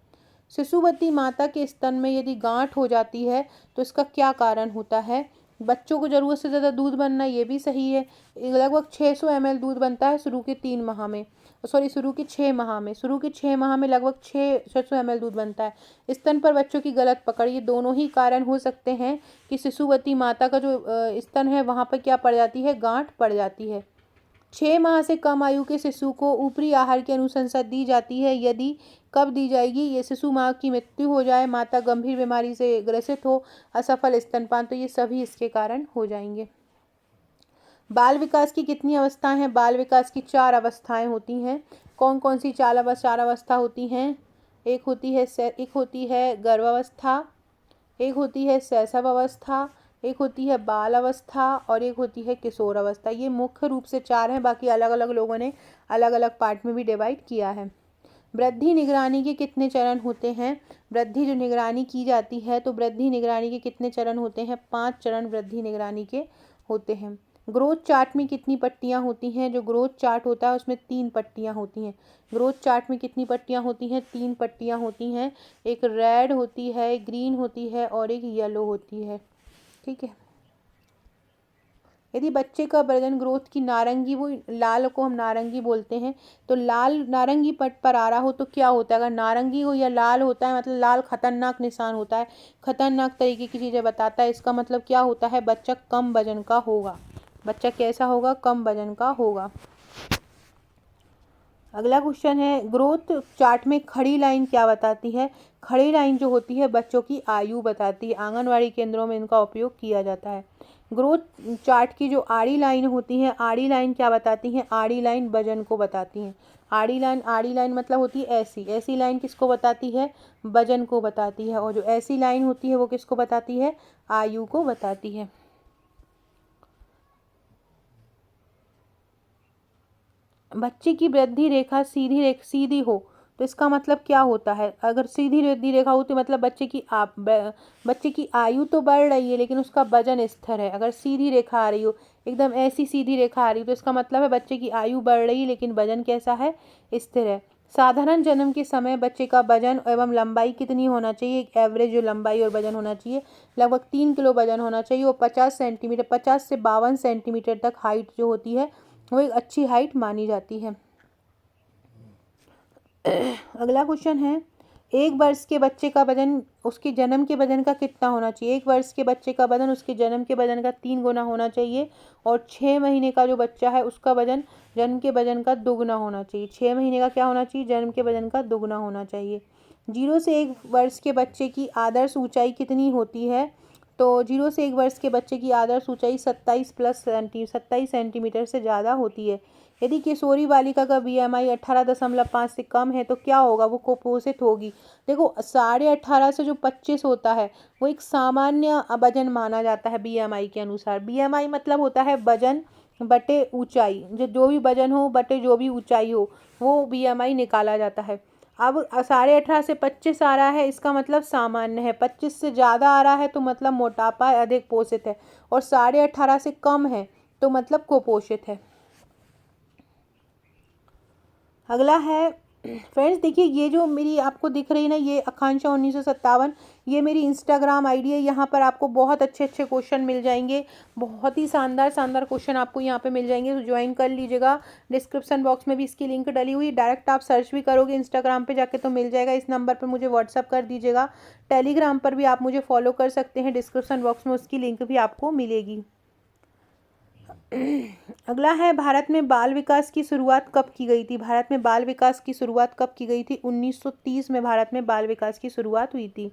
शिशुवती माता के स्तन में यदि गांठ हो जाती है तो इसका क्या कारण होता है। बच्चों को ज़रूरत से ज़्यादा दूध बनना, ये भी सही है। लगभग 600 ml दूध बनता है शुरू के 3 माह में, शुरू के 6 माह में, शुरू के 6 माह में लगभग 600 ml दूध बनता है। स्तन पर बच्चों की गलत पकड़, ये दोनों ही कारण हो सकते हैं कि शिशुवती माता का जो स्तन है वहाँ पर क्या पड़ जाती है, गांठ पड़ जाती है। 6 माह से कम आयु के शिशु को ऊपरी आहार की अनुशंसा दी जाती है। यदि कब दी जाएगी, ये शिशु माँ की मृत्यु हो जाए, माता गंभीर बीमारी से ग्रसित हो, असफल स्तनपान, तो ये सभी इसके कारण हो जाएंगे। बाल विकास की कितनी अवस्थाएं हैं। बाल विकास की 4 अवस्थाएं होती हैं। कौन कौन सी 4 अवस्था होती हैं। एक होती है गर्भावस्था, एक होती है शैशव अवस्था, एक होती है बाल अवस्था, और एक होती है किशोर अवस्था। ये मुख्य रूप से 4 हैं, बाकी अलग अलग लोगों ने अलग अलग पार्ट में भी डिवाइड किया है। वृद्धि निगरानी के कितने चरण होते हैं। वृद्धि जो निगरानी की जाती है तो वृद्धि निगरानी के कितने चरण होते हैं, 5 चरण वृद्धि निगरानी के होते हैं। ग्रोथ चार्ट में कितनी पट्टियाँ होती हैं। जो ग्रोथ चार्ट होता है उसमें 3 पट्टियाँ होती हैं। ग्रोथ चार्ट में कितनी पट्टियाँ होती हैं, 3 पट्टियाँ होती हैं। एक रेड होती है, ग्रीन होती है, और एक येलो होती है, ठीक है। यदि बच्चे का वजन ग्रोथ की नारंगी, वो लाल को हम नारंगी बोलते हैं, तो लाल नारंगी पट पर आ रहा हो तो क्या होता है, अगर नारंगी हो या लाल होता है मतलब लाल खतरनाक निशान होता है, खतरनाक तरीके की चीज़ें बताता है। इसका मतलब क्या होता है, बच्चा कम वजन का होगा। बच्चा कैसा होगा, कम वजन का होगा। अगला क्वेश्चन है, ग्रोथ चार्ट में खड़ी लाइन क्या बताती है। खड़ी लाइन जो होती है बच्चों की आयु बताती है। आंगनवाड़ी केंद्रों में इनका उपयोग किया जाता है। ग्रोथ चार्ट की जो आड़ी लाइन होती है, आड़ी लाइन क्या बताती हैं, आड़ी लाइन वजन को बताती हैं। आड़ी लाइन मतलब होती है ऐसी, ऐसी लाइन किसको बताती है, वजन को बताती है। और जो ऐसी लाइन होती है वो किसको बताती है, आयु को बताती है। बच्चे की वृद्धि रेखा सीधी हो तो इसका मतलब क्या होता है? अगर सीधी वृद्धि रेखा हो तो मतलब बच्चे की आयु तो बढ़ रही है लेकिन उसका वजन स्थिर है। अगर सीधी रेखा आ रही हो, एकदम ऐसी सीधी रेखा आ रही हो, तो इसका मतलब है बच्चे की आयु बढ़ रही है लेकिन वजन कैसा है? स्थिर है। साधारण जन्म के समय बच्चे का वजन एवं लंबाई कितनी होना चाहिए? एक एवरेज जो लंबाई और वजन होना चाहिए, लगभग 3 किलो वजन होना चाहिए और 50 सेंटीमीटर, 50 से 52 सेंटीमीटर तक हाइट जो होती है वो एक अच्छी हाइट मानी जाती है। अगला क्वेश्चन है, 1 वर्ष के बच्चे का वजन उसके जन्म के वजन का कितना होना चाहिए? 1 वर्ष के बच्चे का वजन उसके जन्म के वजन का 3 गुना होना चाहिए और 6 महीने का जो बच्चा है उसका वजन जन्म के वजन का 2 गुना होना चाहिए। 6 महीने का क्या होना चाहिए? जन्म के वजन का 2 गुना होना चाहिए। 0 से 1 वर्ष के बच्चे की आदर्श ऊंचाई कितनी होती है? तो 0 से 1 वर्ष के बच्चे की आदर्श ऊंचाई 27 सेंटीमीटर से ज़्यादा होती है। यदि किशोरी बालिका का BMI 18.5 से कम है तो क्या होगा? वो कुपोषित होगी। देखो 18.5 से जो 25 होता है वो एक सामान्य वजन माना जाता है BMI के अनुसार। BMI मतलब होता है वजन बटे ऊंचाई, जो भी वजन हो बटे जो भी ऊंचाई हो वो BMI निकाला जाता है। अब 18.5 से 25 आ रहा है, इसका मतलब सामान्य है। 25 से ज़्यादा आ रहा है तो मतलब मोटापा है, अधिक पोषित है, और 18.5 से कम है तो मतलब कुपोषित है। अगला है फ्रेंड्स, देखिए ये जो मेरी आपको दिख रही ना, ये आकांक्षा 1957, ये मेरी इंस्टाग्राम आईडी है। यहाँ पर आपको बहुत अच्छे अच्छे क्वेश्चन मिल जाएंगे, बहुत ही शानदार शानदार क्वेश्चन आपको यहाँ पे मिल जाएंगे, तो ज्वाइन कर लीजिएगा। डिस्क्रिप्शन बॉक्स में भी इसकी लिंक डली हुई है, डायरेक्ट आप सर्च भी करोगे इंस्टाग्राम पे जाके तो मिल जाएगा। इस नंबर पर मुझे व्हाट्सअप कर दीजिएगा। टेलीग्राम पर भी आप मुझे फॉलो कर सकते हैं, डिस्क्रिप्शन बॉक्स में उसकी लिंक भी आपको मिलेगी। अगला है, भारत में बाल विकास की शुरुआत कब की गई थी? भारत में बाल विकास की शुरुआत कब की गई थी? 1930 में भारत में बाल विकास की शुरुआत हुई थी।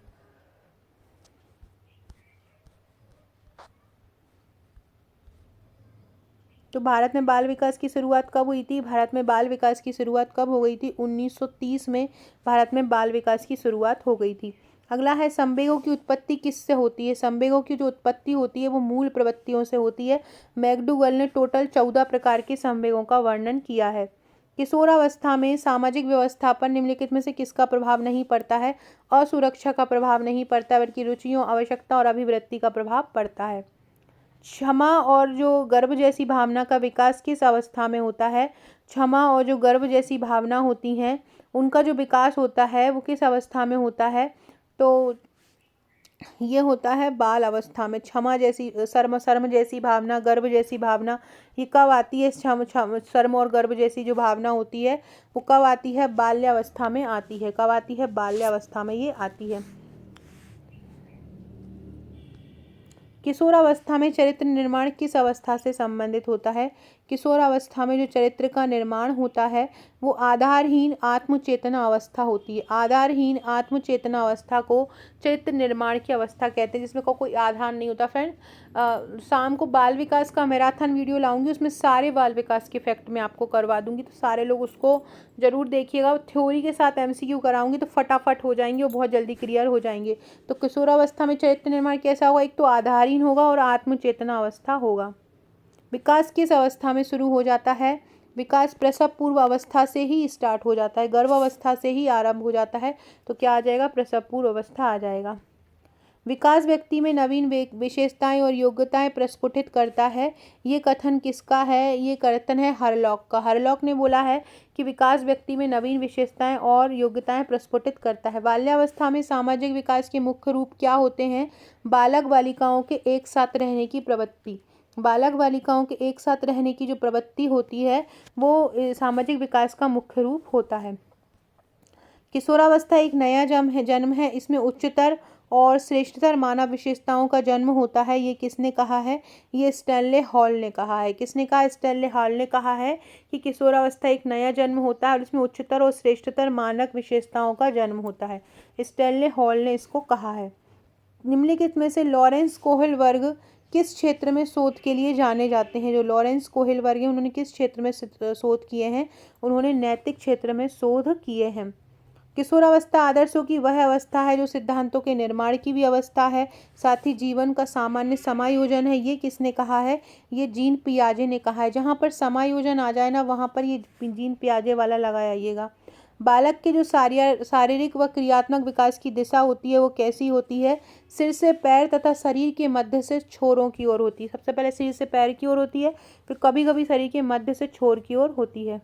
तो भारत में बाल विकास की शुरुआत कब हुई थी? भारत में बाल विकास की शुरुआत कब हो गई थी? 1930 में भारत में बाल विकास की शुरुआत हो गई थी। अगला है, संवेगों की उत्पत्ति किससे होती है? संवेगों की जो उत्पत्ति होती है वो मूल प्रवृत्तियों से होती है। मैकडूगल ने टोटल 14 प्रकार के संवेगों का वर्णन किया है। किशोरावस्था में सामाजिक व्यवस्था पर निम्नलिखित में से किसका प्रभाव नहीं पड़ता है? असुरक्षा का प्रभाव नहीं पड़ता, बल्कि रुचियों, आवश्यकता और अभिवृत्ति का प्रभाव पड़ता है। क्षमा और जो गर्व जैसी भावना का विकास किस अवस्था में होता है? क्षमा और जो गर्व जैसी भावना होती हैं उनका जो विकास होता है वो किस अवस्था में होता है? तो ये होता है बाल अवस्था में। क्षमा जैसी, शर्म जैसी भावना, गर्व जैसी भावना, ये कब आती है? शर्म और गर्व जैसी जो भावना होती है वो कब आती है? बाल्यावस्था में आती है। कब आती है? बाल्यावस्था में ये आती है। किशोरावस्था में चरित्र निर्माण किस अवस्था से संबंधित होता है? किशोरावस्था में जो चरित्र का निर्माण होता है वो आधारहीन आत्मचेतना अवस्था होती है। आधारहीन आत्मचेतना अवस्था को चरित्र निर्माण की अवस्था कहते हैं, जिसमें कोई आधार नहीं होता। फ्रेंड, शाम को बाल विकास का मैराथन वीडियो लाऊंगी, उसमें सारे बाल विकास के फैक्ट मैं आपको करवा दूंगी, तो सारे लोग उसको जरूर देखिएगा। थ्योरी के साथ MCQ कराऊंगी तो फटाफट हो जाएंगे और बहुत जल्दी क्लियर हो जाएंगे। तो किशोरावस्था में चरित्र निर्माण कैसा होगा? एक तो आधारहीन होगा और आत्मचेतना अवस्था होगा। विकास किस अवस्था में शुरू हो जाता है? विकास प्रसव पूर्व अवस्था से ही स्टार्ट हो जाता है, गर्भावस्था से ही आरंभ हो जाता है। तो क्या आ जाएगा? प्रसव पूर्व अवस्था आ जाएगा। विकास व्यक्ति में नवीन विशेषताएं और योग्यताएं प्रस्फुटित करता है, ये कथन किसका है? ये कथन है हरलॉक का। हरलॉक ने बोला है कि विकास व्यक्ति में नवीन विशेषताएं और योग्यताएं प्रस्फुटित करता है। बाल्यावस्था में सामाजिक विकास के मुख्य रूप क्या होते हैं? बालक बालिकाओं के एक साथ रहने की प्रवृत्ति। बालक बालिकाओं के एक साथ रहने की जो प्रवृत्ति होती है वो सामाजिक विकास का मुख्य रूप होता है। किशोरावस्था एक नया जन्म है, इसमें उच्चतर और श्रेष्ठतर मानव विशेषताओं का जन्म होता है। ये किसने कहा है? ये स्टैनले हॉल ने कहा है। किसने कहा? स्टैनले हॉल ने कहा है कि किशोरावस्था एक नया जन्म होता है और इसमें उच्चतर और श्रेष्ठतर मानव विशेषताओं का जन्म होता है। स्टैनले हॉल ने इसको कहा है। निम्नलिखित में से लॉरेंस कोहेल वर्ग किस क्षेत्र में शोध के लिए जाने जाते हैं? जो लॉरेंस कोहेल वर्ग है उन्होंने किस क्षेत्र में शोध किए हैं? उन्होंने नैतिक क्षेत्र में शोध किए हैं। किशोरावस्था आदर्शों की वह अवस्था है जो सिद्धांतों के निर्माण की भी अवस्था है, साथ ही जीवन का सामान्य समायोजन है। ये किसने कहा है? ये जीन पियाजे ने कहा है। जहाँ पर समायोजन आ जाए ना, वहाँ पर ये जीन पियाजे वाला लगाइएगा। बालक के जो शारीरिक व क्रियात्मक विकास की दिशा होती है वो कैसी होती है? सिर से पैर तथा शरीर के मध्य से छोरों की ओर होती है। सबसे पहले सिर से पैर की ओर होती है, फिर कभी कभी शरीर के मध्य से छोर की ओर होती है।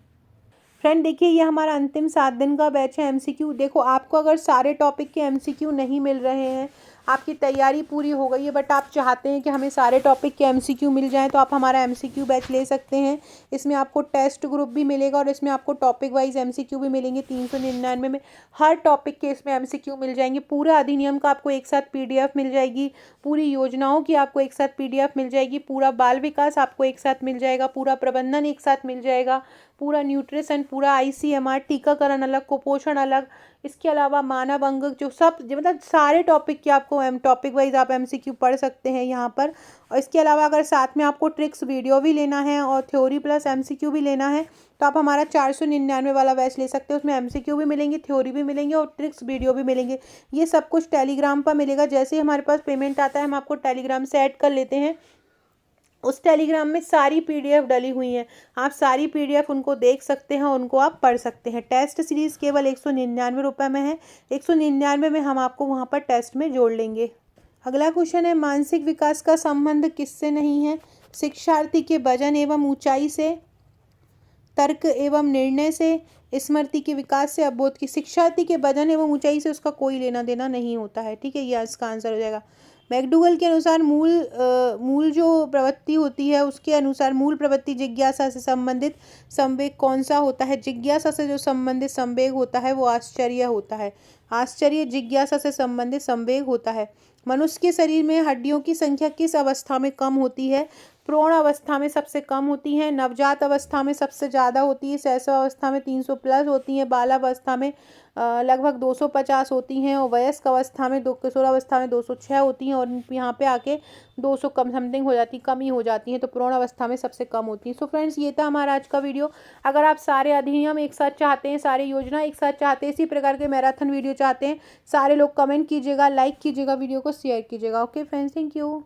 फ्रेंड देखिए, ये हमारा अंतिम 7 दिन का बैच है एमसीक्यू। देखो, आपको अगर सारे टॉपिक के एमसीक्यू नहीं मिल रहे हैं, आपकी तैयारी पूरी हो गई है बट आप चाहते हैं कि हमें सारे टॉपिक के एमसीक्यू मिल जाएं, तो आप हमारा एमसीक्यू बैच ले सकते हैं। इसमें आपको टेस्ट ग्रुप भी मिलेगा और इसमें आपको टॉपिक वाइज एमसीक्यू भी मिलेंगे। 399 में हर टॉपिक के इसमें एमसीक्यू मिल जाएंगे। पूरा अधिनियम का आपको एक साथ पीडीएफ मिल जाएगी, पूरी योजनाओं की आपको एक साथ पीडीएफ मिल जाएगी, पूरा बाल विकास आपको एक साथ मिल जाएगा, पूरा प्रबंधन एक साथ मिल जाएगा, पूरा न्यूट्रिशन, पूरा आईसीएमआर, टीकाकरण अलग, कुपोषण अलग, इसके अलावा मानव अंग, मतलब सारे टॉपिक के आपको टॉपिक वाइज आप एमसीक्यू पढ़ सकते हैं यहाँ पर। और इसके अलावा अगर साथ में आपको ट्रिक्स वीडियो भी लेना है और थ्योरी प्लस एमसीक्यू भी लेना है, तो आप हमारा 499 वाला बैच ले सकते हैं। उसमें एमसीक्यू भी मिलेंगे, थ्योरी भी मिलेंगे और ट्रिक्स वीडियो भी मिलेंगे। ये सब कुछ टेलीग्राम पर मिलेगा। जैसे ही हमारे पास पेमेंट आता है, हम आपको टेलीग्राम से ऐड कर लेते हैं। उस टेलीग्राम में सारी पीडीएफ डली हुई हैं, आप सारी पीडीएफ उनको देख सकते हैं, उनको आप पढ़ सकते हैं। टेस्ट सीरीज़ केवल 199 रुपये में है। 199 में हम आपको वहाँ पर टेस्ट में जोड़ लेंगे। अगला क्वेश्चन है, मानसिक विकास का संबंध किससे नहीं है? शिक्षार्थी के वजन एवं ऊंचाई से, तर्क एवं निर्णय से, स्मृति के विकास से, अवबोध की। शिक्षार्थी के वजन एवं ऊंचाई से उसका कोई लेना देना नहीं होता है। ठीक है, ये इसका आंसर हो जाएगा। मैकडूगल के अनुसार मूल जो प्रवृत्ति होती है, उसके अनुसार मूल प्रवृत्ति जिज्ञासा से संबंधित संवेग कौन सा होता है? जिज्ञासा से जो संबंधित संवेग होता है वो आश्चर्य होता है। आश्चर्य जिज्ञासा से संबंधित संवेग होता है। मनुष्य के शरीर में हड्डियों की संख्या किस अवस्था में कम होती है? प्रौढ़ अवस्था में सबसे कम होती हैं, नवजात अवस्था में सबसे ज़्यादा होती है, शैशव अवस्था में 300 प्लस होती हैं, बालावस्था में लगभग 250 होती हैं और वयस्क अवस्था में किशोरावस्था में 206 होती हैं और यहाँ पे आके 200 कम समथिंग हो जाती, कम ही हो जाती हैं। तो प्रौढ़ अवस्था में सबसे कम होती हैं। सो फ्रेंड्स, ये था हमारा आज का वीडियो। अगर आप सारे अधिनियम एक साथ चाहते हैं, सारी योजना एक साथ चाहते हैं, इसी प्रकार के मैराथन वीडियो चाहते हैं, सारे लोग कमेंट कीजिएगा, लाइक कीजिएगा, वीडियो को शेयर कीजिएगा। Okay friends, thank you.